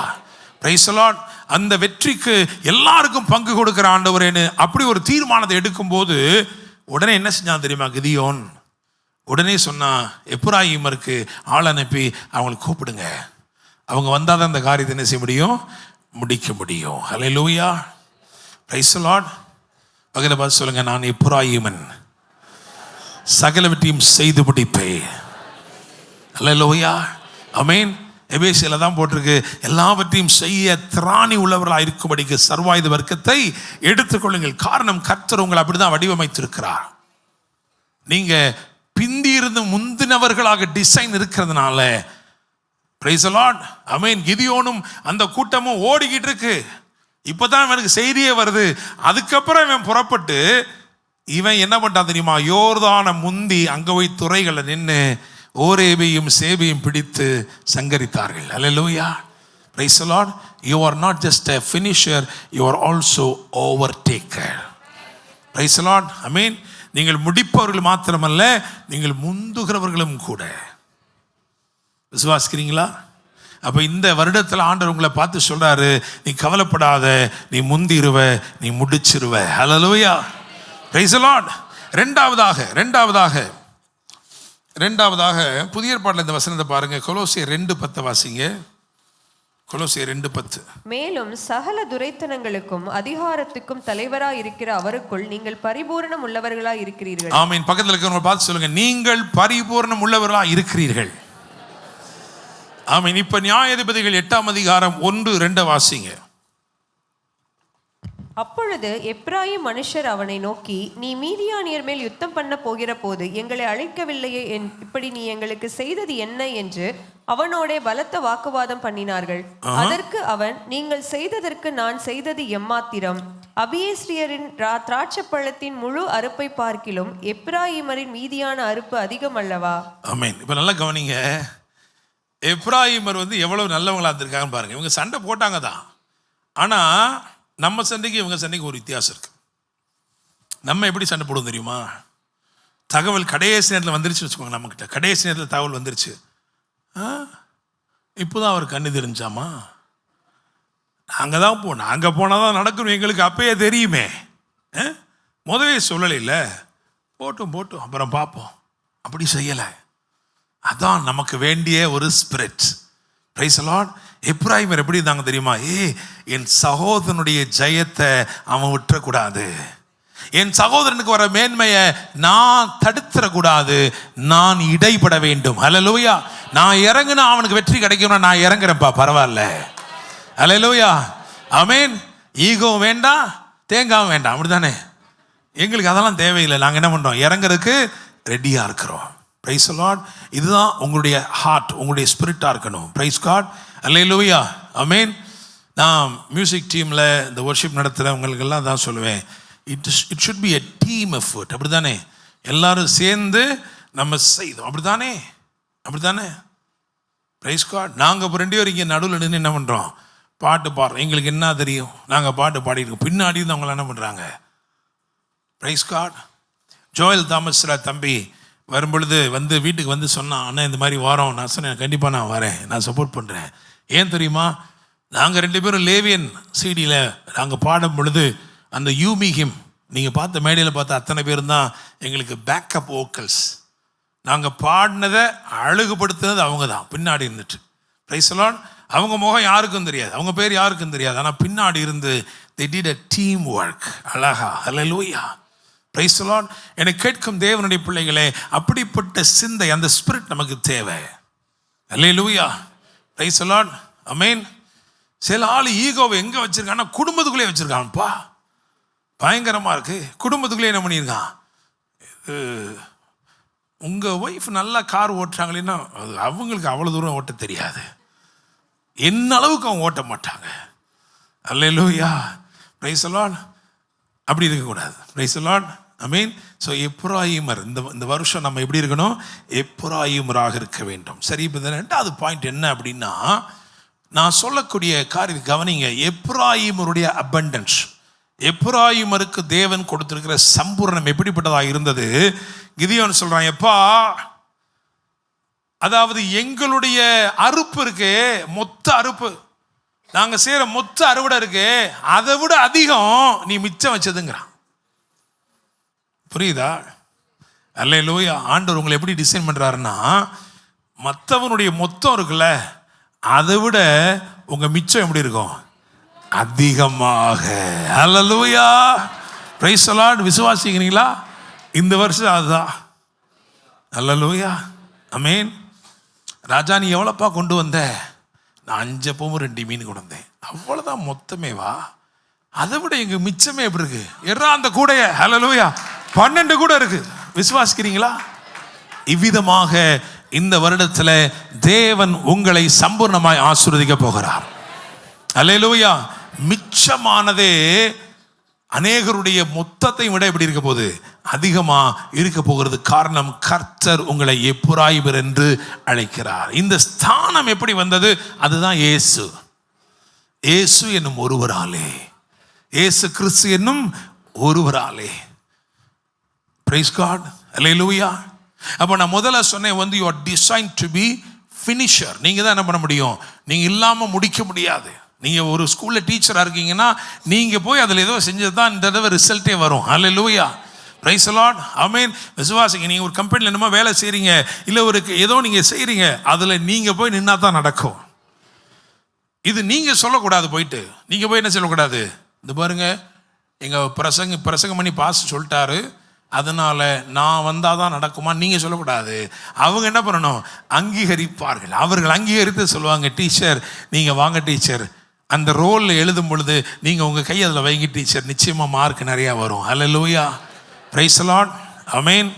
Praise the lord. அந்த வெற்றிக்கு எல்லாருக்கும் பங்கு கொடுக்கிற ஆண்டவரேன்னு அப்படி ஒரு தீர்மானத்தை எடுக்கும்போது உடனே என்ன செஞ்சான் தெரியுமா? கிதியோன் உடனே சொன்னா, எப்ராயிமருக்கு ஆள் அனுப்பி அவங்களை கூப்பிடுங்க, அவங்க வந்தால் தான் அந்த காரியத்தை என்ன செய்ய முடியும், முடிக்க முடியும். அல்லேலூயா. Praise the lord. பக்கத்தில் பார்த்து சொல்லுங்க, நான் எப்ராயிமன், சகலவற்றையும் செய்து முடிப்பேன். அல்லேலூயா. ஆமென். எபேசியில தான் போட்டிருக்கு, எல்லாவற்றையும் செய்ய திராணி உள்ளவர்களாக இருக்கும்படிக்கு சர்வாயுத வர்க்கத்தை எடுத்துக்கொள்ளுங்கள். காரணம், கர்த்தர் உங்களை அப்படிதான் வடிவமைத்திருக்கிறார். நீங்க பிந்தி இருந்து முந்தினவர்களாக டிசைன் இருக்கிறதுனால. Praise the lord. ஆமென். கிதியோனும் அந்த கூட்டமும் ஓடிக்கிட்டு இருக்கு. இப்பதான் இவனுக்கு செய்தியே வருது. அதுக்கப்புறம் இவன் புறப்பட்டு இவன் என்ன பண்ணிட்டான் தெரியுமா? யோர்தானை முந்தி அங்கே போய் துறைகளை நின்று ஓரேபையும் சேபையும் பிடித்து சங்கரித்தார்கள். அல்லேலூயா. Praise the lord. You are not just a finisher, you are also overtaker. Praise the lord. ஆமென். நீங்கள் முடிப்பவர்கள் மாத்திரமல்ல, நீங்கள் முந்துகிறவர்களும் கூட. விசுவாசிக்கிறீங்களா? அப்போ இந்த வருடத்தில் ஆண்டவர் உங்களை பார்த்து சொல்றாரு, நீ கவலைப்படாத, நீ முந்திருவ, நீ முடிச்சிருவ. ஹல்லேலூயா, பிரைஸ் தி லார்ட். ரெண்டாவதாக புதிய ஏற்பாட்டில் இந்த வசனத்தை பாருங்க. கொலோசியர் 2:10 வாசிங்க. கொலோசியர் 2:10. மேலும் சகல துரைத்தனங்களுக்கும் அதிகாரத்துக்கும் தலைவராய் இருக்கிற அவருக்குள் நீங்கள் பரிபூரணம் உள்ளவர்களாய் இருக்கிறீர்கள். ஆமென். பக்கத்தில் இருக்கிறவங்க பார்த்து சொல்லுங்க, நீங்கள் பரிபூரணம் உள்ளவர்களாய் இருக்கிறீர்கள். ஆமென். இப்ப நியாயாதிபதிகள் 8ஆம் அதிகாரம் 1-2 வாசிங்க. அப்பொழுது எப்பிராயீம் மனுஷர் அவனை நோக்கி, நீ மீதியானியர் மேல் யுத்தம் பண்ண போகிற போது எங்களை அழைக்கவில்லையே, இப்படி நீ எங்களுக்கு செய்தது என்ன என்று அவனோடே பலத்த வாக்குவாதம் பண்ணினார்கள். அதற்கு அவன், நீங்கள் செய்ததற்கு நான் செய்தது எம்மாத்திரம்? அபியேஸ்ரியரின் திராட்சப்பழத்தின் முழு அறுப்பை பார்க்கிலும் எப்பிராயீமரின் மீதியான அறுப்பு அதிகம் அல்லவா? ஆமென். இப்ப நல்லா கவனிங்க. எப்பிராயீமர் எவ்வளவு நல்லவங்களா இருந்திருக்காங்கன்னு பாருங்க. இவங்க சண்டை போட்டாங்க தான், ஆனா நம்ம சண்டைக்கு இவங்க சண்டைக்கு ஒரு வித்தியாசம் இருக்கு. நம்ம எப்படி சண்டை போடுவோம் தெரியுமா? தகவல் கடைசி நேரத்தில் வந்துருச்சு வச்சுக்கோங்க. நம்மக்கிட்ட கடைசி நேரத்தில் தகவல் வந்துருச்சு. இப்போதான் அவர் கண்ணு தெரிஞ்சாமா? நாங்கள் தான் போனோம், அங்கே போனால் தான் நடக்கணும், எங்களுக்கு அப்பயே தெரியுமே. முதவே சொல்லலை, போட்டும் அப்புறம் பார்ப்போம். அப்படி செய்யலை. அதான் நமக்கு வேண்டிய ஒரு ஸ்பிரிட். Praise the lord. எப்பிராயீமர் எப்படி இருந்தாங்க தெரியுமா? என் சகோதரனுடைய ஜெயத்தை அவன் விட்டுறக்கூடாது, என் சகோதரனுக்கு வர மேன்மையை நான் தடுத்துடக்கூடாது, நான் இடைப்பட வேண்டும். ஹல்லேலூயா. நான் இறங்குனா அவனுக்கு வெற்றி கிடைக்கும்னா நான் இறங்குறேன்ப்பா, பரவாயில்ல. ஹல்லேலூயா, ஆமென். ஈகோ வேண்டாம், தேங்காவும் வேண்டாம், அப்படிதானே? எங்களுக்கு அதெல்லாம் தேவையில்லை. நாங்கள் என்ன பண்ணுறோம்? இறங்குறதுக்கு ரெடியாக இருக்கிறோம். Praise the lord. இதுதான் உங்களுடைய ஹார்ட், உங்களுடைய ஸ்பிரிட்டாக இருக்கணும். Praise God, hallelujah, amen. நான் மியூசிக் டீமில் இந்த வர்ஷிப் நடத்துகிறவங்களுக்கெல்லாம் தான் சொல்லுவேன், it should be a team effort. அப்படி தானே? எல்லாரும் சேர்ந்து நம்ம செய்தோம், அப்படி தானே? Praise God. நாங்கள் இப்போ 2 பேரும் இங்கே நடுவில் நின்று என்ன பண்ணுறோம்? பாட்டு பாடுறோம். எங்களுக்கு என்ன தெரியும்? நாங்கள் பாட்டு பாடிருக்கோம். பின்னாடி இருந்து அவங்களாம் என்ன பண்ணுறாங்க? Price God. ஜோயல் தாமஸ் தம்பி வரும்பொழுது வீட்டுக்கு சொன்னான், அண்ணா இந்த மாதிரி வாரம். நான் சொன்னேன், கண்டிப்பாக நான் வரேன், நான் சப்போர்ட் பண்ணுறேன். ஏன் தெரியுமா? நாங்கள் 2 பேரும் லேவியன் சிடியில் நாங்கள் பாடும் பொழுது அந்த யூமிஹிம் நீங்கள் பார்த்த மேடையில் பார்த்த அத்தனை பேரும் தான் எங்களுக்கு பேக்கப் வோக்கல்ஸ். நாங்கள் பாடினதை அழகுபடுத்தினது அவங்க தான் பின்னாடி இருந்துட்டு. Price the Lord. அவங்க முகம் யாருக்கும் தெரியாது, அவங்க பேர் யாருக்கும் தெரியாது, ஆனால் பின்னாடி இருந்து they did a team work. அழகா, ஹல்லேலூயா, பிரைஸ் தி லார்ட். எனக்கு கேட்கும் தேவனுடைய பிள்ளைகளே, அப்படிப்பட்ட சிந்தை, அந்த ஸ்பிரிட் நமக்கு தேவை. ஹல்லேலூயா, பிரைஸ் தி லார்ட், ஆமென். சில ஆள் ஈகோவை எங்கே வச்சிருக்கான்னா குடும்பத்துக்குள்ளே வச்சிருக்கான்ப்பா. பயங்கரமாக இருக்கு. குடும்பத்துக்குள்ளே என்ன பண்ணியிருக்கான்? உங்கள் ஒய்ஃப் நல்லா கார் ஓட்டுறாங்களேன்னா அது அவங்களுக்கு அவ்வளோ தூரம் ஓட்ட தெரியாது, என்ன அளவுக்கு அவங்க ஓட்ட மாட்டாங்க. அல்லேலூயா, பிரைஸ் தி லார்ட். அப்படி இருக்கக்கூடாது. பிரைஸ் தி லார்ட், ஆமென். ஸோ எப்பிராயீமர், இந்த வருஷம் நம்ம எப்படி இருக்கணும்? எப்பிராயீமராக இருக்க வேண்டும். சரி, இப்போ இந்த 2வது பாயிண்ட் என்ன அப்படின்னா, நான் சொல்லக்கூடிய காரியம் கவனிங்க. எப்பிராயீமருடைய அபண்டன்ஸ், எப்பிராயீமருக்கு தேவன் கொடுத்திருக்கிற சம்பூர்ணம் எப்படிப்பட்டதாக இருந்தது? கிதியோன் சொல்றான், எப்பா, அதாவது எங்களுடைய அறுப்பு இருக்கு, மொத்த அறுப்பு, நாங்கள் செய்கிற மொத்த அறுவடை இருக்கு, அதை விட அதிகம் நீ மிச்சம் வச்சதுங்கிறான். புரியுதா? அல்லேலூயா. ஆண்டவர் உங்களை எப்படி டிசைன் பண்றாருன்னா, மற்றவனுடைய மொத்தம் இருக்குல்ல, அதை விட உங்க மிச்சம் எப்படி இருக்கும்? அதிகமாக. அல்லேலூயா, பிரைஸ் தி லார்ட். விசுவாசிக்கிறீங்களா? இந்த வருஷம் அதுதான். அல்லேலூயா, ஆமென். ராஜா, நீ எவ்வளோப்பா கொண்டு வந்த? நான் 5 அப்பமும் 2 மீன் கொண்டு வந்தேன். அவ்வளோதான் மொத்தமே வா. அதை விட எங்க மிச்சமே எப்படி இருக்கு? எறா அந்த கூடைய. ஹல்லேலூயா, 12 கூட இருக்கு. விசுவாசிக்கிறீங்களா? இவ்விதமாக இந்த வருடத்தில் தேவன் உங்களை சம்பூர்ணமாய் ஆசீர்வதிக்க போகிறார். அல்லேலூயா. மிச்சமானதே அநேகருடைய மொத்தத்தை விட எப்படி இருக்க போகுது? அதிகமா இருக்க போகிறது. காரணம், கர்த்தர் உங்களை எப்பிராயீமர் என்று அழைக்கிறார். இந்த ஸ்தானம் எப்படி வந்தது? அதுதான் இயேசு. இயேசு என்னும் ஒருவராலே, இயேசு கிறிஸ்து என்னும் ஒருவராலே. பிரைஸ் காட், அல்லேலூயா. அப்போ நான் முதல்ல சொன்னேன் வந்து you are design to be finisher. நீங்கள் தான் என்ன பண்ண முடியும், நீங்கள் இல்லாமல் முடிக்க முடியாது. நீங்கள் ஒரு ஸ்கூலில் டீச்சராக இருக்கீங்கன்னா நீங்கள் போய் அதில் ஏதோ செஞ்சது தான் இந்த தடவை ரிசல்ட்டே வரும். அல்லேலூயா, பிரைஸ் தி லார்ட், ஆமென். விசுவாசிங்க, நீங்கள் ஒரு கம்பெனியில் என்னமோ வேலை செய்கிறீங்க, இல்லை ஒரு ஏதோ நீங்கள் செய்கிறீங்க, அதில் நீங்கள் போய் நின்னா தான் நடக்கும். இது நீங்கள் சொல்லக்கூடாது. போயிட்டு நீங்கள் போய் என்ன சொல்லக்கூடாது, இந்த பாருங்க எங்கள் பிரசங்கம் பண்ணி பாஸ் சொல்லிட்டாரு, அதனால் நான் வந்தால் தான் நடக்குமா நீங்கள் சொல்லக்கூடாது. அவங்க என்ன பண்ணணும், அங்கீகரிப்பார்கள். அவர்கள் அங்கீகரித்து சொல்லுவாங்க, டீச்சர் நீங்கள் வாங்க டீச்சர், அந்த ரோலில் எழுதும் பொழுது நீங்கள் உங்கள் கை அதில் வைங்க டீச்சர், நிச்சயமாக மார்க் நிறையா வரும். அல்லேலூயா, பிரைஸ் தி லார்ட், ஆமென்.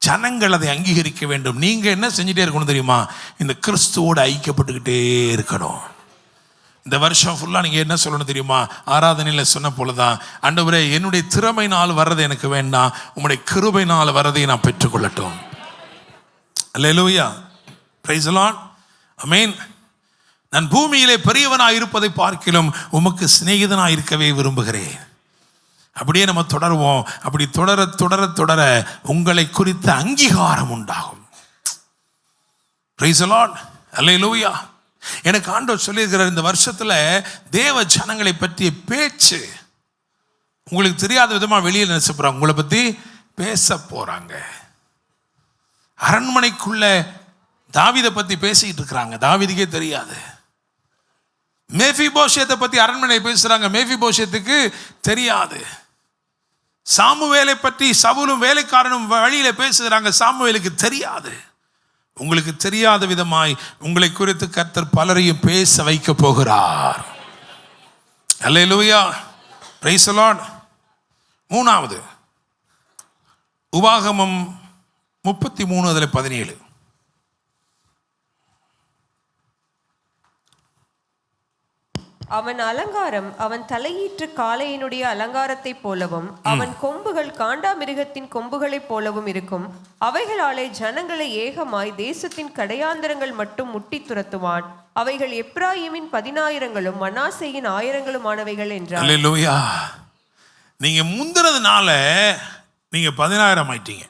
ஜனங்கள் அதை அங்கீகரிக்க வேண்டும். நீங்கள் என்ன செஞ்சுட்டே இருக்கணும் தெரியுமா, இந்த கிறிஸ்துவோடு ஐக்கியப்பட்டுக்கிட்டே இருக்கணும். இந்த வருஷம் ஃபுல்லாக நீங்கள் என்ன சொல்லணும் தெரியுமா, ஆராதனையில் சொன்ன போல தான், ஆண்டவரே என்னுடைய திறமையினால் வர்றது எனக்கு வேண்டாம், உம்முடைய கிருபையினால் வர்றதை நான் பெற்றுக்கொள்ளட்டும். அல்லேலூயா, பிரைஸ் தி லார்ட், ஆமென். நான் பூமியிலே பெரியவனாக இருப்பதை பார்க்கிலும் உமக்கு சிநேகிதனாக இருக்கவே விரும்புகிறேன். அப்படியே நம்ம தொடருவோம். அப்படி தொடர தொடர தொடர உங்களை குறித்த அங்கீகாரம் உண்டாகும். பிரைஸ் தி லார்ட், அல்லேலூயா. எனக்கு ஆண்டவர் சொல்லியிருக்கிறார், இந்த வருஷத்தில் தேவ ஜனங்களை பற்றிய பேச்சு உங்களுக்கு தெரியாத விதமாக வெளியில் நினைச்ச போகிறாங்க, உங்களை பற்றி பேச போகிறாங்க. அரண்மனைக்குள்ள தாவீதை பற்றி பேசிக்கிட்டு இருக்கிறாங்க, தாவீதுக்கே தெரியாது. மேஃபிபோஷேத்தை பற்றி அரண்மனை பேசுகிறாங்க, மேஃபிபோஷேத்துக்கு தெரியாது. சாமுவேலை பற்றி சவுலும் வேலைக்காரனும் வழியில பேசுகிறாங்க, சாமுவேலுக்கு தெரியாது. உங்களுக்கு தெரியாத விதமாய் உங்களை குறித்து கர்த்தர் பலரையும் பேச வைக்க போகிறார். அல்லேலூயா, பிரைஸ் தி லார்ட். மூணாவது உபாகமம் 33:17. அவன் அலங்காரம் அவன் தலையீற்று காளையினுடைய அலங்காரத்தை போலவும் அவன் கொம்புகள் காண்டாமிருகத்தின் கொம்புகளைப் போலவும் இருக்கும். அவைகளாலே ஜனங்களை ஏகமாய் தேசத்தின் கடையாந்தரங்கள் மட்டும் முட்டி துரத்துவான். அவைகள் எப்ராயிமின் 10,000களும் மனாசேயின் 1000களுமானவைகள் என்றார். அல்லேலூயா. நீங்க முந்தினதுனால நீங்க 10,000 ஆயிட்டீங்க.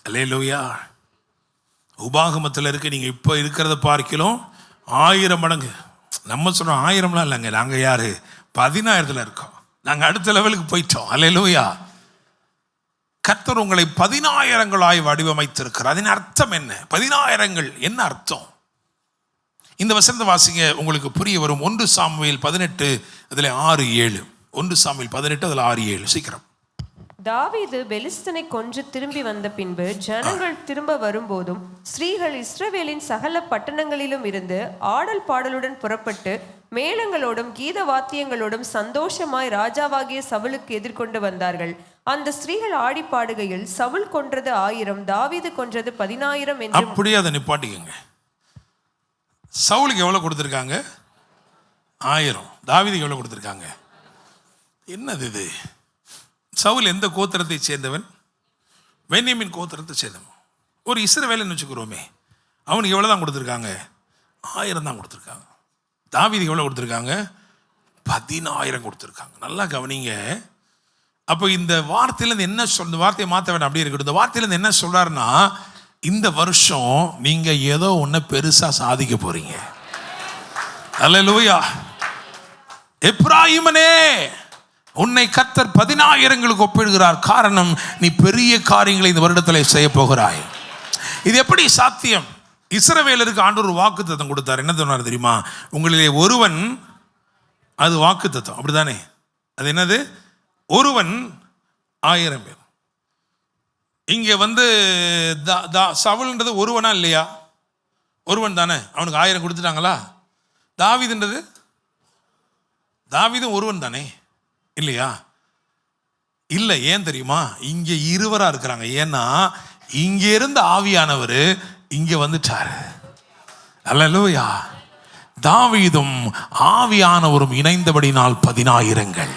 அல்லேலூயா. உபாகமத்தில் இருக்கு, நீங்க இப்ப இருக்கிறத பார்க்கலாம் 1000 மடங்கு. நம்ம சொல்றோம் 1000லாம் இல்லைங்க, நாங்க யாரு 10,000த்துல இருக்கோம், நாங்க அடுத்த லெவலுக்கு போயிட்டோம். அல்லேலூயா. கர்த்தர் உங்களை 10,000ங்களாய் வடிவமைத்திருக்கிறார். அதன் அர்த்தம் என்ன? 10,000ங்கள் என்ன அர்த்தம்? இந்த வசனத்தை வாசிங்க, உங்களுக்கு புரிய வரும். 1 சாமுவேல் 18 அதில் 6-7. 1 சாமுவேல் 18 அதில் 6-7. சீக்கிரம். தாவீது பெலிஸ்தனை கொன்று திரும்பி வந்த பின்பு ஜனங்கள் திரும்ப வரும்போதும் ஸ்திரீகள் இஸ்ரவேலின் சகல பட்டணங்களிலும் இருந்து ஆடல் பாடலுடன் புறப்பட்டு மேளங்களோடும் கீத வாத்தியங்களோடும் சந்தோஷமாய் ராஜாவாகிய சவுலுக்கு எதிர்கொண்டு வந்தார்கள். அந்த ஸ்திரீகள் ஆடி பாடுகையில் சவுல் கொன்றது 1000, தாவீது கொன்றது 10,000 என்று. அப்படியே அதை நிப்பாட்டிக்கங்க. சவுலுக்கு எவ்வளவு கொடுத்திருக்காங்க? 1000. தாவீதுக்கு எவ்வளவு கொடுத்திருக்காங்க? என்னது இது? சவுல் எந்த கோத்திரத்தை சேர்ந்தவன்? பென்யமீன் கோத்திரத்தை சேர்ந்தவன். ஒரு இஸ்ரவேலன்னு வச்சுக்கிறோமே, அவனுக்கு எவ்வளோ தான் கொடுத்துருக்காங்க? 1000 தான் கொடுத்துருக்காங்க. தாவீதுக்கு எவ்வளோ கொடுத்துருக்காங்க? 10,000 கொடுத்துருக்காங்க. நல்லா கவனிங்க. அப்போ இந்த வார்த்தையிலேருந்து என்ன இந்த வார்த்தையை மாற்ற வேண்டாம், அப்படியே இருக்கட்டும். இந்த வார்த்தையிலேருந்து என்ன சொல்றாருன்னா, இந்த வருஷம் நீங்க ஏதோ ஒன்று பெருசா சாதிக்க போறீங்க. அல்லேலூயா. எப்ராயிமனே, உன்னை கர்த்தர் 10,000ங்களுக்கு ஒப்பிடுகிறார். காரணம், நீ பெரிய காரியங்களை இந்த வருடத்தில் செய்ய போகிறாய். இது எப்படி சாத்தியம்? இஸ்ரவேலருக்கு ஆண்டவர் ஒரு வாக்குத்தத்தம் கொடுத்தார். என்ன சொன்னார் தெரியுமா? உங்களிலே ஒருவன், அது வாக்குத்தத்தம் அப்படிதானே? அது என்னது? ஒருவன் 1000 பேர். இங்கே வந்து சவுல்ன்றது ஒருவனா இல்லையா? ஒருவன் தானே, அவனுக்கு 1000 கொடுத்துட்டாங்களா? தாவீதுன்றது, தாவீதும் ஒருவன் தானே இல்லையா? இல்லை. ஏன் தெரியுமா? இங்கே 2 இருக்கிறாங்க. ஏன்னா இங்கே இருந்த ஆவியானவர் இங்கே வந்துட்டாரு. அல்லேலூயா. தாவீதும் ஆவியானவரும் இணைந்தபடினால் 10,000ங்கள்.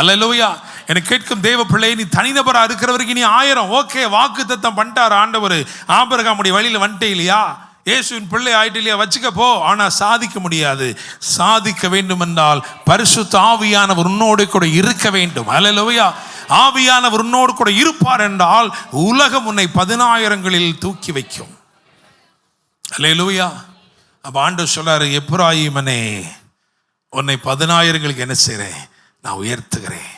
அல்லேலூயா. எனக்கு கேட்கும் தேவ பிள்ளை, நீ தனிநபரா இருக்கிறவருக்கு நீ 1000 ஓகே, வாக்குத்தத்தம் பண்ணிட்டார் ஆண்டவர். ஆபிரகாமுடைய வழியில் வந்துட்டே இல்லையா? இயேசுவின் பிள்ளை ஆயிட்டு இல்லையா? வச்சுக்க போ. ஆனால் சாதிக்க முடியாது. சாதிக்க வேண்டும் என்றால் பரிசுத்த ஆவியானவர் உன்னோடு கூட இருக்க வேண்டும். அல்லேலூயா. ஆவியானவர் உன்னோடு கூட இருப்பார் என்றால் உலகம் உன்னை 10,000களில் தூக்கி வைக்கும். அல்லேலூயா. அப்ப ஆண்டவர் சொல்றாரு, எப்பிராயீமனே உன்னை 10,000களுக்கு என்ன செய்றேன், நான் உயர்த்துகிறேன்.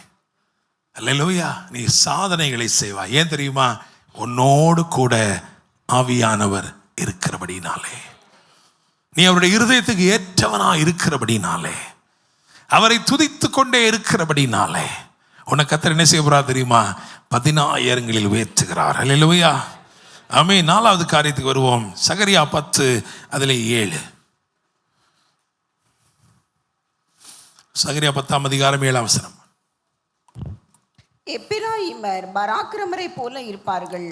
அல்லேலூயா. நீ சாதனைகளை செய்வாய். ஏன் தெரியுமா? உன்னோடு கூட ஆவியானவர் இருக்கிறபடினாலே, நீ அவருடைய இருதயத்துக்கு ஏற்றவனா இருக்கிறபடினாலே, அவரை துதித்து கொண்டே இருக்கிறபடினாலே உனக்கு கர்த்தர் என்ன செய்ய போறார் தெரியுமா? 10,000களில் உயர்த்துகிறார். அல்லேலூயா. ஆமென். 4வது காரியத்துக்கு வருவோம். சகரியா 10 அதில் 7. சகரியா 10ஆம் அதிகாரம் 7ஆம் வசனம். எப்பிராயீமர் பராக்கிரமரை போல இருப்பார்கள்,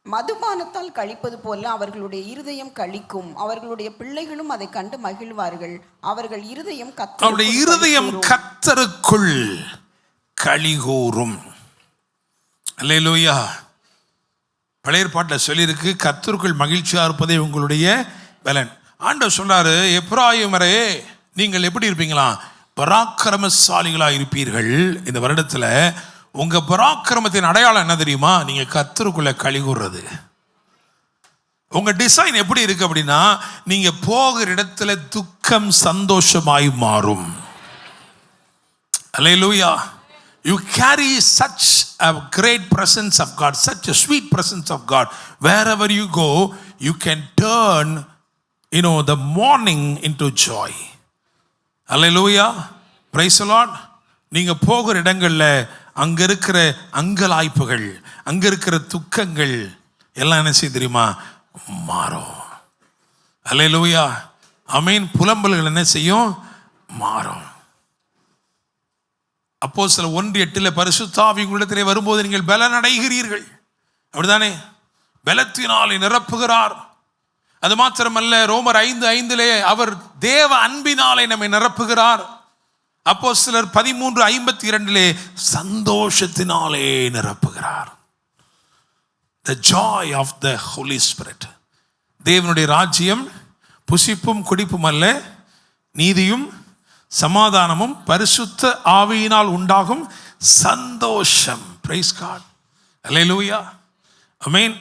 மதுபானத்தால் கழிப்பது போல அவர்களுடைய இருதயம் கழிக்கும், அவர்களுடைய பிள்ளைகளும் அதை கண்டு மகிழ்வார்கள், அவர்கள் இருதயம் அவருடைய இருதயம் கர்த்தருக்குள் களிகூரும். அல்லேலூயா. பழைய ஏற்பாட்டில் சொல்லியிருக்கு, கர்த்தருக்குள் மகிழ்ச்சியா இருப்பதே உங்களுடைய பலன். ஆண்டவர் சொல்றாரு, எப்பிராயீமரே நீங்கள் எப்படி இருப்பீங்களா? பராக்கிரமசாலிகளா இருப்பீர்கள். இந்த வருடத்துல உங்க பராக்கிரமத்தின் அடையாளம் என்ன தெரியுமா? நீங்க கர்த்தருக்குள்ள களிகூர்றது. உங்க டிசைன் எப்படி இருக்கு அப்படின்னா, நீங்க போகிற இடத்துல துக்கம் சந்தோஷமாய் மாறும். அல்லேலூயா. You carry such a great presence of God, such a sweet presence of God. Wherever you go, you can turn, the mourning into joy. Hallelujah. Praise the Lord. நீங்க போகிற இடங்கள்ல அங்க இருக்கிற அங்கலாய்ப்புகள், அங்க இருக்கிற துக்கங்கள் எல்லாம் என்ன செய்ய தெரியுமா? மாறும். அல்லேலூயா. ஆமென். புலம்பல்கள் என்ன செய்யும்? மாறும். அப்போஸ்தலர் 1:8 பரிசுத்த ஆவி உங்களிடத்திலே வரும்போது நீங்கள் பலன் அடைகிறீர்கள். அப்படிதானே? பலத்தினாலே நிரப்புகிறார். அது மாத்திரமல்ல, ரோமர் 5:5 அவர் தேவ அன்பினாலே நம்மை நிரப்புகிறார். அப்போஸ்தலர் 13:52 சந்தோஷத்தினாலே நிரப்புகிறார். The joy of the Holy Spirit. தேவனுடைய ராஜ்யம் புசிப்பும் குடிப்பும் அல்ல, நீதியும் சமாதானமும் பரிசுத்த ஆவியினால் உண்டாகும் சந்தோஷம். Praise God. Hallelujah. Amen.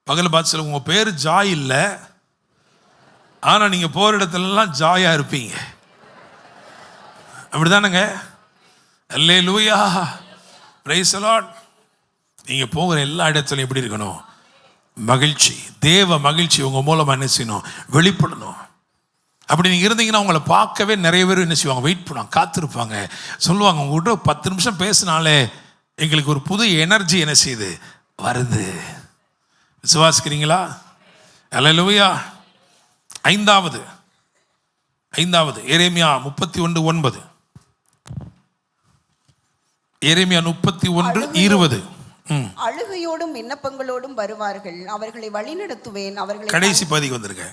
பகல் பாத்சல உங்க பேர் ஜாய் இல்லை, ஆனா நீங்க போற இடத்துலலாம் ஜாயா இருப்பீங்க. அப்படிதானுங்க? அல்லேலூயா. Praise the lord. நீங்க போகிற எல்லா இடத்துலையும் எப்படி இருக்கணும்? மகிழ்ச்சி, தேவ மகிழ்ச்சி உங்க மூலமா என்ன செய்யணும்? வெளிப்படணும். அப்படி நீங்க இருந்தீங்கன்னா உங்களை பார்க்கவே நிறைய பேர் என்ன செய்வாங்க? வெயிட் பண்ணுவாங்க, காத்திருப்பாங்க, சொல்லுவாங்க, உங்ககிட்ட 10 நிமிஷம் பேசினாலே எங்களுக்கு ஒரு புது எனர்ஜி என்ன செய்யுது? வருது. விசுவாசிக்கிறீங்களா? அல்லேலூயா. ஐந்தாவது எரேமியா 31:9. எரேமியா 31:20. அழுகையோடும் விண்ணப்பங்களோடும் வருவார்கள், அவர்களை வழிநடத்துவேன். அவர்களை கடைசி பகுதிக்கு வந்திருக்க.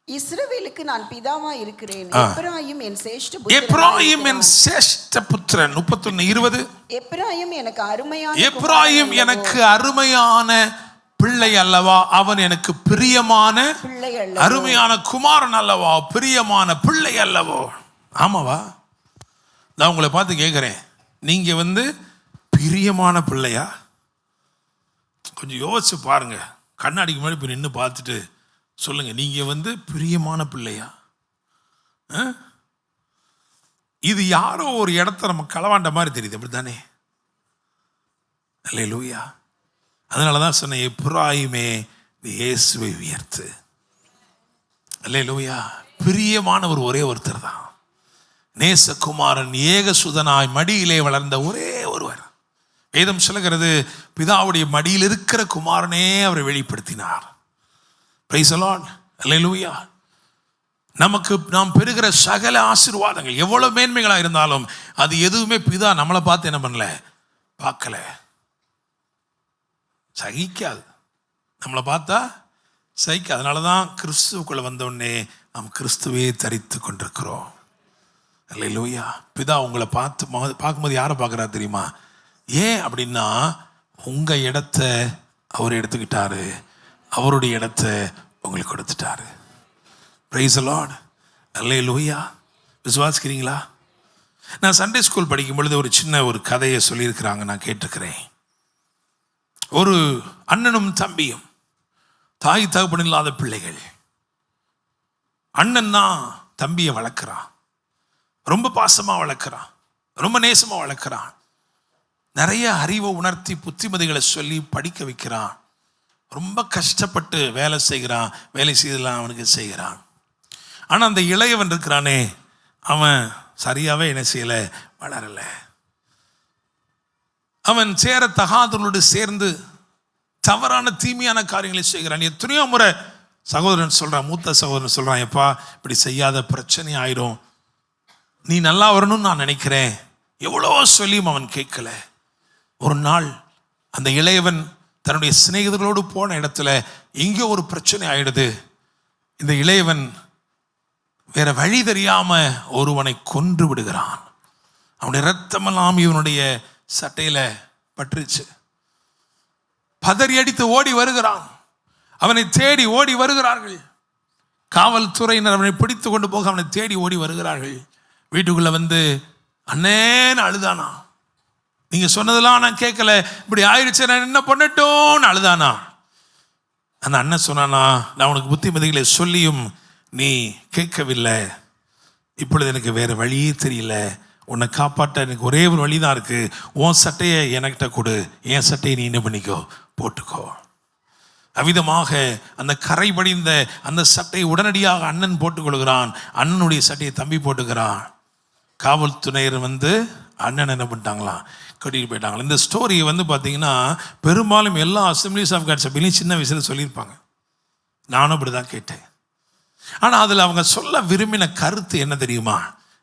இஸ்ரவேலுக்கு நான் பிதாவா இருக்கிறேன், எப்பிராயீம் என் சிரேஷ்ட புத்திரன். 31:20. எப்பிராயீம் எனக்கு அருமையான பிள்ளை அல்லவா, அவன் எனக்கு பிரியமான பிள்ளை அல்ல, அருமையான குமாரன் அல்லவா, பிரியமான பிள்ளை அல்லவோ. ஆமாவா? நான் உங்களை பார்த்து கேட்கிறேன், நீங்க பிரியமான பிள்ளையா? கொஞ்சம் யோசிச்சு பாருங்க. கண்ணாடிக்கு முன்னாடி போய் நின்று பார்த்துட்டு சொல்லுங்க, நீங்க பிரியமான பிள்ளையா? இது யாரோ ஒரு இடத்த நம்ம களவாண்ட மாதிரி தெரியுது. அப்படித்தானே? அல்லேலூயா. அதனாலதான் சொன்னேன், எப்பிராயீமே நீ இயேசுவை உயர்த்து. அல்லேலூயா. பிரியமானவர் ஒரே ஒருத்தர் தான், நேசகுமாரன், ஏகசுதனாய் மடியிலே வளர்ந்த ஒரே ஒருவர். வேதம் சொல்லுகிறது, பிதாவுடைய மடியில் இருக்கிற குமாரனே அவரை வெளிப்படுத்தினார். Praise the lord. அல்லேலூயா. நாம் பெறுகிற சகல ஆசீர்வாதங்கள் எவ்வளவு மேன்மைகளா இருந்தாலும் அது எதுவுமே பிதா நம்மளை பார்த்து என்ன பண்ணல? பார்க்கல. சகிக்காது. நம்மளை பார்த்தா சகிக்காது. அதனாலதான் கிறிஸ்துவுக்குள்ள வந்தோடனே நாம் கிறிஸ்துவே தரித்து கொண்டிருக்கிறோம். அல்லேலூயா. பிதா உங்களை பார்க்கும்போது யாரை பார்க்குறா தெரியுமா? ஏன் அப்படின்னா, உங்க இடத்த அவர் எடுத்துக்கிட்டாரு, அவருடைய இடத்த உங்களுக்கு கொடுத்துட்டாரு. Praise the lord. அல்லேலூயா. விசுவாசிக்கிறீங்களா? நான் சண்டே ஸ்கூல் படிக்கும் பொழுது ஒரு சின்ன ஒரு கதையை சொல்லியிருக்கிறாங்க, நான் கேட்டிருக்கிறேன். ஒரு அண்ணனும் தம்பியும், தாய் தகப்பன் இல்லாத பிள்ளைகள். அண்ணன் தான் தம்பியை வளர்க்குறான், ரொம்ப பாசமாக வளர்க்குறான், ரொம்ப நேசமாக வளர்க்குறான், நிறைய அறிவை உணர்த்தி புத்திமதிகளை சொல்லி படிக்க வைக்கிறான், ரொம்ப கஷ்டப்பட்டு வேலை செய்கிறான், வேலை செய்தெல்லாம் அவனுக்கு செய்கிறான். ஆனால் அந்த இளையவன் இருக்கிறானே, அவன் சரியாகவே என்ன செய்யலை, வளரலை. அவன் சேர தகாதவர்களோடு சேர்ந்து தவறான தீமையான காரியங்களை செய்கிறான். எத்தனையோ முறை சகோதரன் சொல்கிறான், மூத்த சகோதரன் சொல்கிறான், எப்பா இப்படி செய்யாத, பிரச்சனை ஆயிரும், நீ நல்லா வரணும்னு நான் நினைக்கிறேன். எவ்வளோ சொல்லியும் அவன் கேட்கல. ஒரு நாள் அந்த இளையவன் தன்னுடைய சிநேகிதர்களோடு போன இடத்துல எங்கேயோ ஒரு பிரச்சனை ஆயிடுது. இந்த இளையவன் வேற வழி தெரியாம ஒருவனை கொன்று விடுகிறான். அவனுடைய இரத்தமெல்லாம் இவனுடைய சட்டையில பற்றுச்சு. பதறி அடித்து ஓடி வருகிறான். அவனை தேடி ஓடி வருகிறார்கள். காவல்துறையினர் அவனை பிடித்து கொண்டு போக அவனை தேடி ஓடி வருகிறார்கள். வீட்டுக்குள்ள வந்து அண்ணேன்னு அழுதானா. நீங்க சொன்னதெல்லாம் நான் கேட்கல, இப்படி ஆயிடுச்சு, நான் என்ன பண்ணட்டோன்னு அழுதானா. அந்த அண்ணன் சொன்னானா, நான் உனக்கு புத்திமதிகளை சொல்லியும் நீ கேட்கவில்லை, இப்பொழுது எனக்கு வேற வழியே தெரியல, உன்னை காப்பாற்ற எனக்கு ஒரே ஒரு வழி தான் இருக்கு, உன் சட்டையை எனக்கிட்ட கொடு, என் சட்டையை நீ என்ன பண்ணிக்கோ, போட்டுக்கோ. அவ்விதமாக அந்த கரை படிந்த அந்த சட்டையை உடனடியாக அண்ணன் போட்டுக்கொள்கிறான். அண்ணனுடைய சட்டையை தம்பி போட்டுக்கிறான். காவல்துறையர் வந்து அண்ணன் என்ன பண்ணிட்டாங்களாம், கட்டிட்டு போயிட்டாங்களா. இந்த ஸ்டோரியை வந்து பார்த்தீங்கன்னா பெரும்பாலும் எல்லா அசம்பிளிஸ் ஆஃப் காட் சபையிலையும் சின்ன வயசில் சொல்லியிருப்பாங்க. நானும் அப்படி தான் கேட்டேன். ஆனால் அதில் அவங்க சொல்ல விரும்பின கருத்து என்ன தெரியுமா?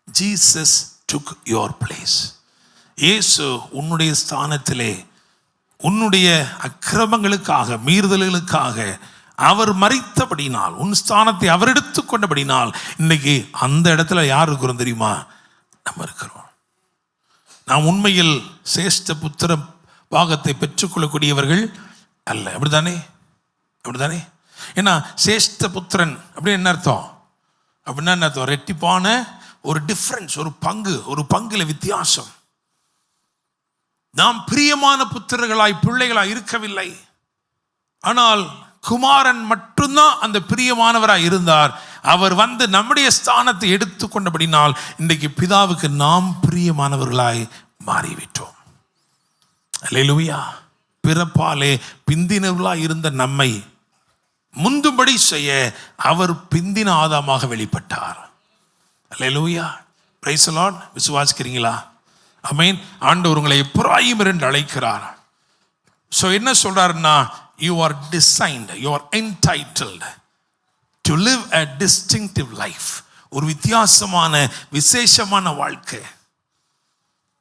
Jesus took your place. இயேசு உன்னுடைய ஸ்தானத்திலே உன்னுடைய அக்கிரமங்களுக்காக, மீறுதல்களுக்காக அவர் மரித்தபடினால், உன் ஸ்தானத்தை அவர் எடுத்துக்கொண்டபடினால் இன்னைக்கு அந்த இடத்துல யார் இருக்கிறோம் தெரியுமா? நம்ம இருக்கிறோம். நாம் உண்மையில் சேஷ்ட புத்திர பாகத்தை பெற்றுக்கொள்ளக்கூடியவர்கள் அல்ல. அப்படித்தானே? அப்படித்தானே? ஏன்னா சேஷ்ட புத்திரன் அப்படின்னு என்ன அர்த்தம்? அப்படின்னா என்ன அர்த்தம்? ரெட்டிப்பான ஒரு டிஃப்ரென்ஸ், ஒரு பங்கு, ஒரு பங்குல வித்தியாசம். நாம் பிரியமான புத்திரர்களாய், பிள்ளைகளாய் இருக்கவில்லை. ஆனால் குமாரன் மட்டும்தான் அந்த பிரியமானவராய் இருந்தார். அவர் வந்து நம்முடைய ஸ்தானத்தை எடுத்துக்கொண்டபடினால் இன்றைக்கு பிதாவுக்கு நாம் பிரியமானவர்களாய் மாறிவிட்டோம். அல்லேலூயா. பிறப்பாலே பிந்தினவர்களாய் இருந்த நம்மை முந்தும்படி செய்ய அவர் பிந்தின ஆதாமாக வெளிப்பட்டார். அல்லேலூயா. Praise the Lord. விசுவாசிக்கிறீங்களா? ஆமென். ஆண்டவர் உங்களை எப்பிராயீம் என்று அழைக்கிறார். ஸோ என்ன சொல்றாருன்னா, you are designed, you are entitled to live a distinctive life. ஒரு வித்தியாசமான விசேஷமான வாழ்க்கை.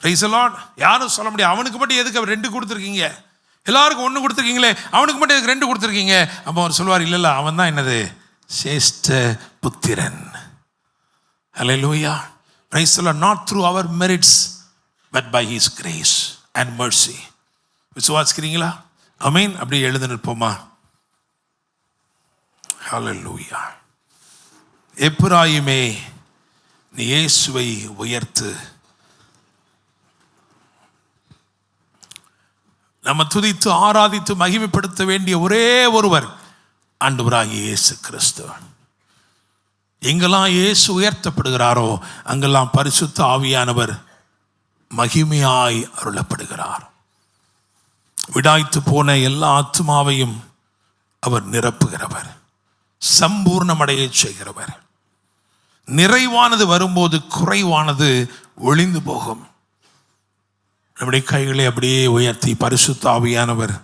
Praise the Lord. யாரும் சொல்ல முடியாது, அவனுக்கு மட்டும் எதுக்கு அவர் 2 கொடுத்துருக்கீங்க, எல்லாருக்கும் 1 கொடுத்துருக்கீங்களே, அவனுக்கு மட்டும் எதுக்கு 2 கொடுத்துருக்கீங்க? அப்போ அவர் சொல்லுவார், இல்லை அவன் தான் என்னது, சேஷ்ட புத்திரன். Hallelujah. Praise the Lord. Not through our merits but by his grace and mercy. விசுவாசிக்கிறீங்களா? ஆமென். அப்படியே எழுந்து நிற்போமா? ஹல்லேலூயா. எப்பிராயீமே, நீ இயேசுவை உயர்த்து. நம்ம துதித்து ஆராதித்து மகிமைப்படுத்த வேண்டிய ஒரே ஒருவர் ஆண்டவராகிய இயேசு கிறிஸ்து. எங்கெல்லாம் இயேசு உயர்த்தப்படுகிறாரோ அங்கெல்லாம் பரிசுத்த ஆவியானவர் மகிமையாய் அருளப்படுகிறார். விடாய்த்து போன எல்லா ஆத்மாவையும் அவர் நிரப்புகிறவர், சம்பூர்ணமடைய செய்கிறவர். நிறைவானது வரும்போது குறைவானது ஒளிந்து போகும். நம்முடைய கைகளை அப்படியே உயர்த்தி பரிசுத்த ஆவியானவர்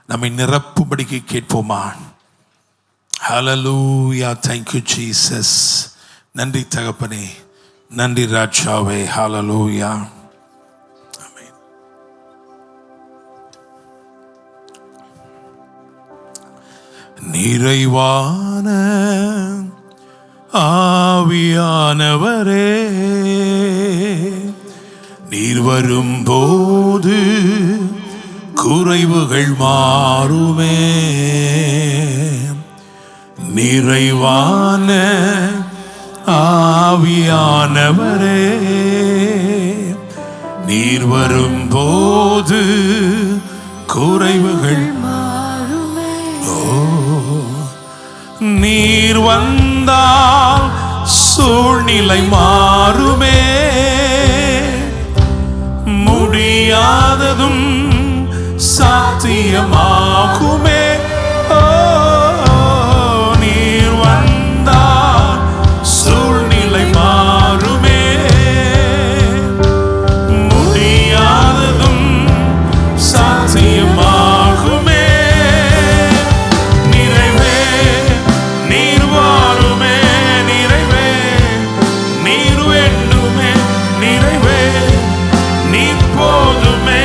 நம்மை நிரப்பும்படிக்கு கேட்போமா? ஹல்லேலூயா. Thank you Jesus. நன்றி தகப்பனே, நன்றி ராஜாவே. ஹல்லேலூயா. ஆமென். நிறைவான ஆவியானவரே, நீர் வரும்போது குறைவுகள் மாறுமே. நிறைவான ஆவியானவரே, நீர் வரும்போது குறைவுகள் ஓ, நீர் வந்தால் சூழ்நிலை மாறுமே, முடியாததும் சாத்தியமாகுமே. ஓ, நீர் வந்தால் சூழ்நிலை மாறுமே, முடியாததும் சாத்தியமாகுமே. நிறைவே நீர் வாருமே, நிறைவே நீர் வேண்டுமே, நிறைவே நீர் போதுமே.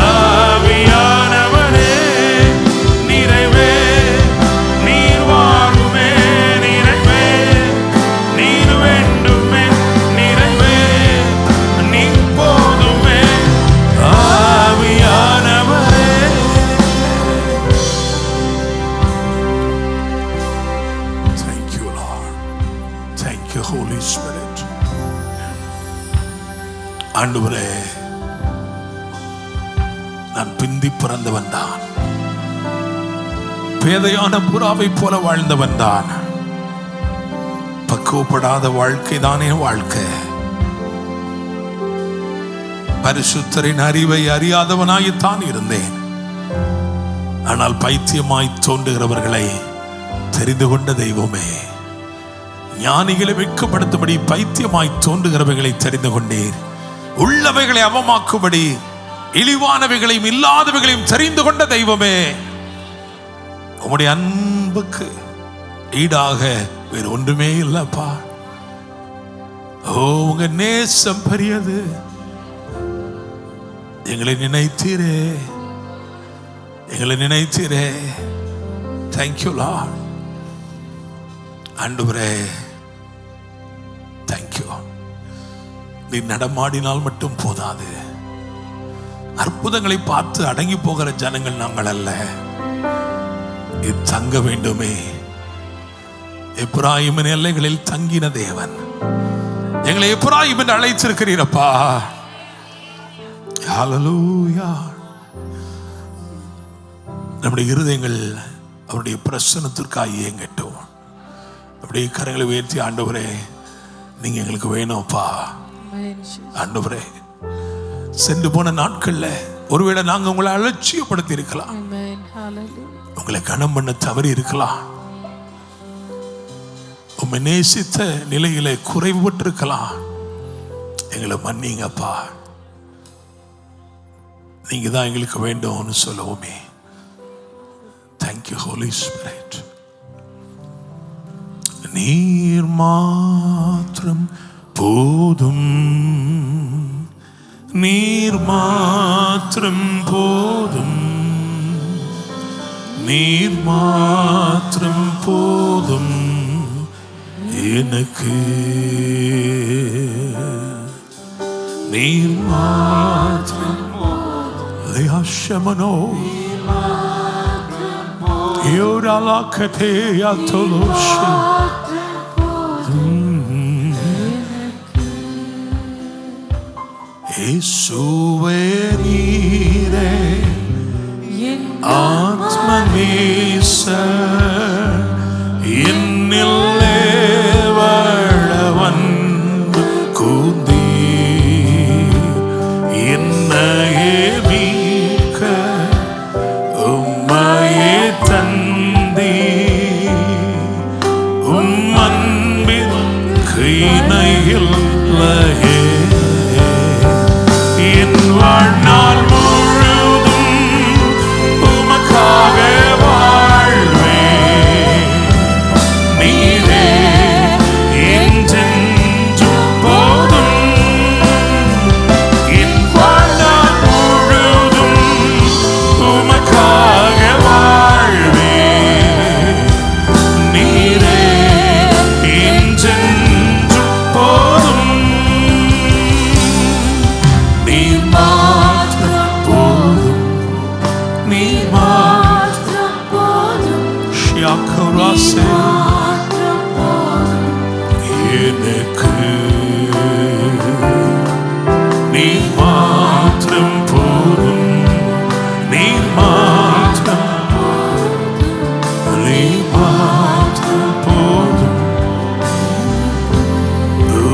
ஆவியானவரே நிறைவே நீர் வாருமே, நிறைவே நீர் வேண்டுமே, நிறைவே நீர் போதுமே. ஆவியானவரே Thank you, Lord. Thank you, Holy Spirit. ஆண்டவரே, நான் பிந்தி பிறந்தவன் தான், பேதையான புறாவை போல வாழ்ந்தவன் தான். பக்குவப்படாத வாழ்க்கை தானே வாழ்க்கை. பரிசுத்தரின் அறிவை அறியாதவனாய்த்தான் இருந்தேன். ஆனால் பைத்தியமாய் தோன்றுகிறவர்களை தெரிந்து கொண்ட தெய்வமே, ஞானிகளை வெட்கப்படுத்தும்படி பைத்தியமாய் தோன்றுகிறவைகளை தெரிந்து கொண்டீர். உள்ளவைகளை அவமாக்கும்படி இழிவானவைகளையும் இல்லாதவைகளையும் தெரிந்து கொண்ட தெய்வமே, உம்முடைய அன்புக்கு ஈடாக வேறு ஒன்றுமே இல்லப்பா. ஓ, உங்க நேசம் பெரியது. எங்களை நினைத்தீரே, எங்களை நினைத்தீரே. Thank you lord. ஆண்டவரே தேங்க்யூ. நீ நடமாடினால் மட்டும் போதாது, அற்புதங்களை பார்த்து அடங்கி போகிற ஜனங்கள் நாங்கள் அல்ல. நீ தங்க வேண்டுமே. எப்பிராயிமின் எல்லைகளில் தங்கின தேவன், எங்களை எப்பிராயிம் என்று அழைத்திருக்கிறீரப்பா. ஹல்லேலூயா. நம்முடைய இருதயங்கள் அவருடைய பிரசன்னத்திற்காக இயங்கட்டும். அப்படியே கரங்களை உயர்த்தி, ஆண்டவரே நீங்க எங்களுக்கு வேணும்ப்பா. ஆண்டவரே, சென்று போன நாட்கள்ல ஒருவேளை நாங்க உங்களை அலட்சியப்படுத்தி இருக்கலாம், உங்களை கனம் பண்ண தவறி இருக்கலாம், உம்மை நேசித்த நிலையில குறைவுபட்டிருக்கலாம். எங்களை மன்னிங்கப்பா. நீங்க தான் எங்களுக்கு வேண்டும்னு சொல்லுவோமே. Thank you holy spirit. நீர் மாத்திரம் போதும், நீர் மாத்திரம் போதும், நீர் மாத்திரம் போதும் எனக்கு. நீர் மாத்திரம் லியாஷமனோ யோராலாக்கதே யாத்தோலோஷி. இயேசுவே நீரே ஆத்மநேசர், என்னிலே வாழவன் கூந்தீர். என்னையே மீட்க உம்மையே தந்தீர். உம் அன்பின் இணையில்லையே. என் வாழ்நாள் முழுதும் உமக்காக வாழ்வேன். நீரே என்றென்றும் போதும். என் வாழ்நாள் முழுதும் உமக்காக வாழ்வேன். நீரே என்றென்றும் போதும். நீர் மாத்திரம் போதும், நீர் மாத்திரம் போதும். ஷியாக்கராசே எனக்கு. நீர் மாத்திரம் போதும், நீர் மாத்திரம், நீர் மாத்திரம் போதும்.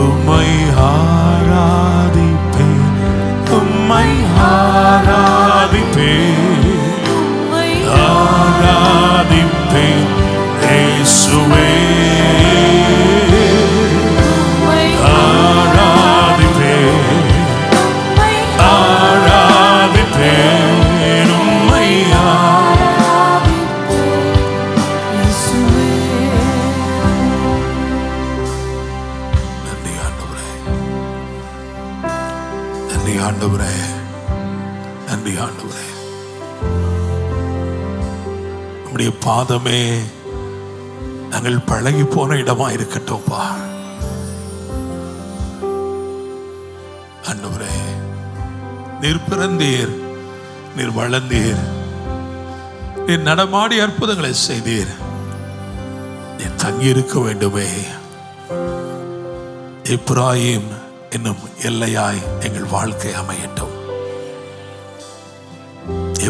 உம்மை ஆராதிப்பேன், உம்மை ஆராதிப்பேன், ஆராதிப்பேன் இயேசுவே, ஆராதிப்பேன், ஆராதிப்பேன் உம்மை நன்றி ஆண்டவரே, நன்றி ஆண்டவரே, நன்றி ஆண்டவரே. நம்முடைய பாதமே நாங்கள் பழகி போன இடமா இருக்கட்டும்ப்பா. ஆண்டவரே, நீர் பிறந்தீர், நீர் வளர்ந்தீர், நீர் நடமாடி அற்புதங்களை செய்தீர். நீர் தங்கி இருக்க வேண்டுமே. எப்ராயிம் என்னும் எல்லையாய் எங்கள் வாழ்க்கை அமையட்டும்.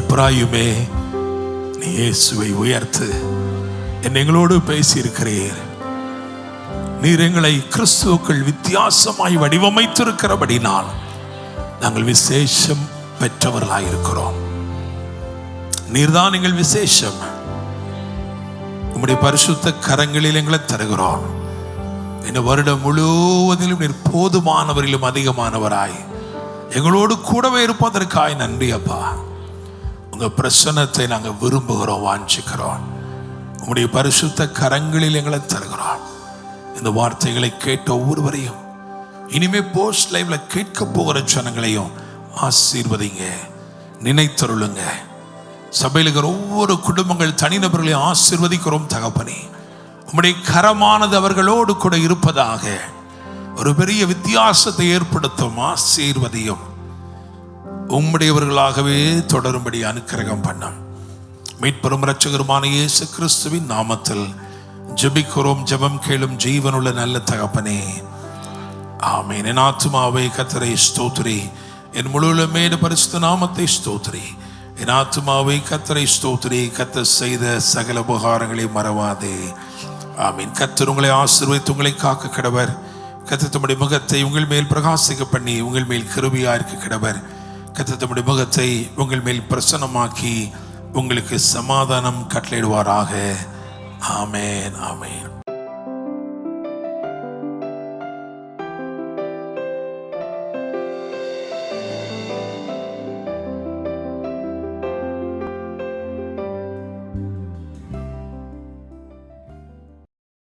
எப்ராயிமே, நீ இயேசுவை உயர்த்து. எங்களோடு பேசியிருக்கிறீர். நீர் எங்களை கிறிஸ்துவுக்குள் வித்தியாசமாய் வடிவமைத்திருக்கிறபடினால் நாங்கள் விசேஷம் பெற்றவர்களாயிருக்கிறோம். நீர்தான் எங்கள் விசேஷம். உம்முடைய பரிசுத்த கரங்களில் எங்களை தருகிறோம். இந்த வருடம் முழுவதிலும் நீர் போதுமானவரிலும் அதிகமானவராய் எங்களோடு கூடவே இருப்பதற்காய் நன்றி அப்பா. உங்க பிரசன்னத்தை நாங்கள் விரும்புகிறோம், வாஞ்சிக்கிறோம். உம்முடைய பரிசுத்த கரங்களில் எங்களை தருகிறோம். இந்த வார்த்தைகளை கேட்ட ஒவ்வொருவரையும், இனிமே போஸ்ட் லைவ்ல கேட்க போகிற ஜனங்களையும் ஆசீர்வதிங்க, நினைத்தருளுங்க. சபையில் இருக்கிற ஒவ்வொரு குடும்பங்கள், தனிநபர்களையும் ஆசீர்வதிக்கிறோம் தகப்பனே. உம்முடைய கரமானது அவர்களோடு கூட இருப்பதாக ஒரு பெரிய வித்தியாசத்தை ஏற்படுத்தும். ஆசீர்வதியும், உம்முடையவர்களாகவே தொடரும்படி அனுக்கிரகம் பண்ணம். மீட்பெரும் இரட்சகருமான இயேசு கிறிஸ்துவின் நாமத்தில் ஜெபிக்கிறோம். ஜெபம் கேளும் ஜீவனுள்ள நல்ல தகப்பனே, ஆமென். என் ஆத்துமாவே கர்த்தரை ஸ்தோத்திரி, என் முழுமே பரிசுத்த நாமத்தை ஸ்தோத்திரி. என் ஆத்துமாவை கர்த்தரை ஸ்தோத்திரி, கர்த்தர் செய்த சகல உபகாரங்களை மறவாதே. ஆமீன். கர்த்தர் உங்களை ஆசீர்வதித்து உங்களை காக்க கடவர். கர்த்தர் தம்முடைய முகத்தை உங்கள் மேல் பிரகாசிக்க பண்ணி உங்கள் மேல் கிருபையா இருக்க கடவர். கர்த்தர் தம்முடைய முகத்தை உங்கள் மேல் பிரசன்னமாக்கி உங்களுக்கு சமாதானம் கட்டளையிடுவாராக. ஆமென், ஆமென்.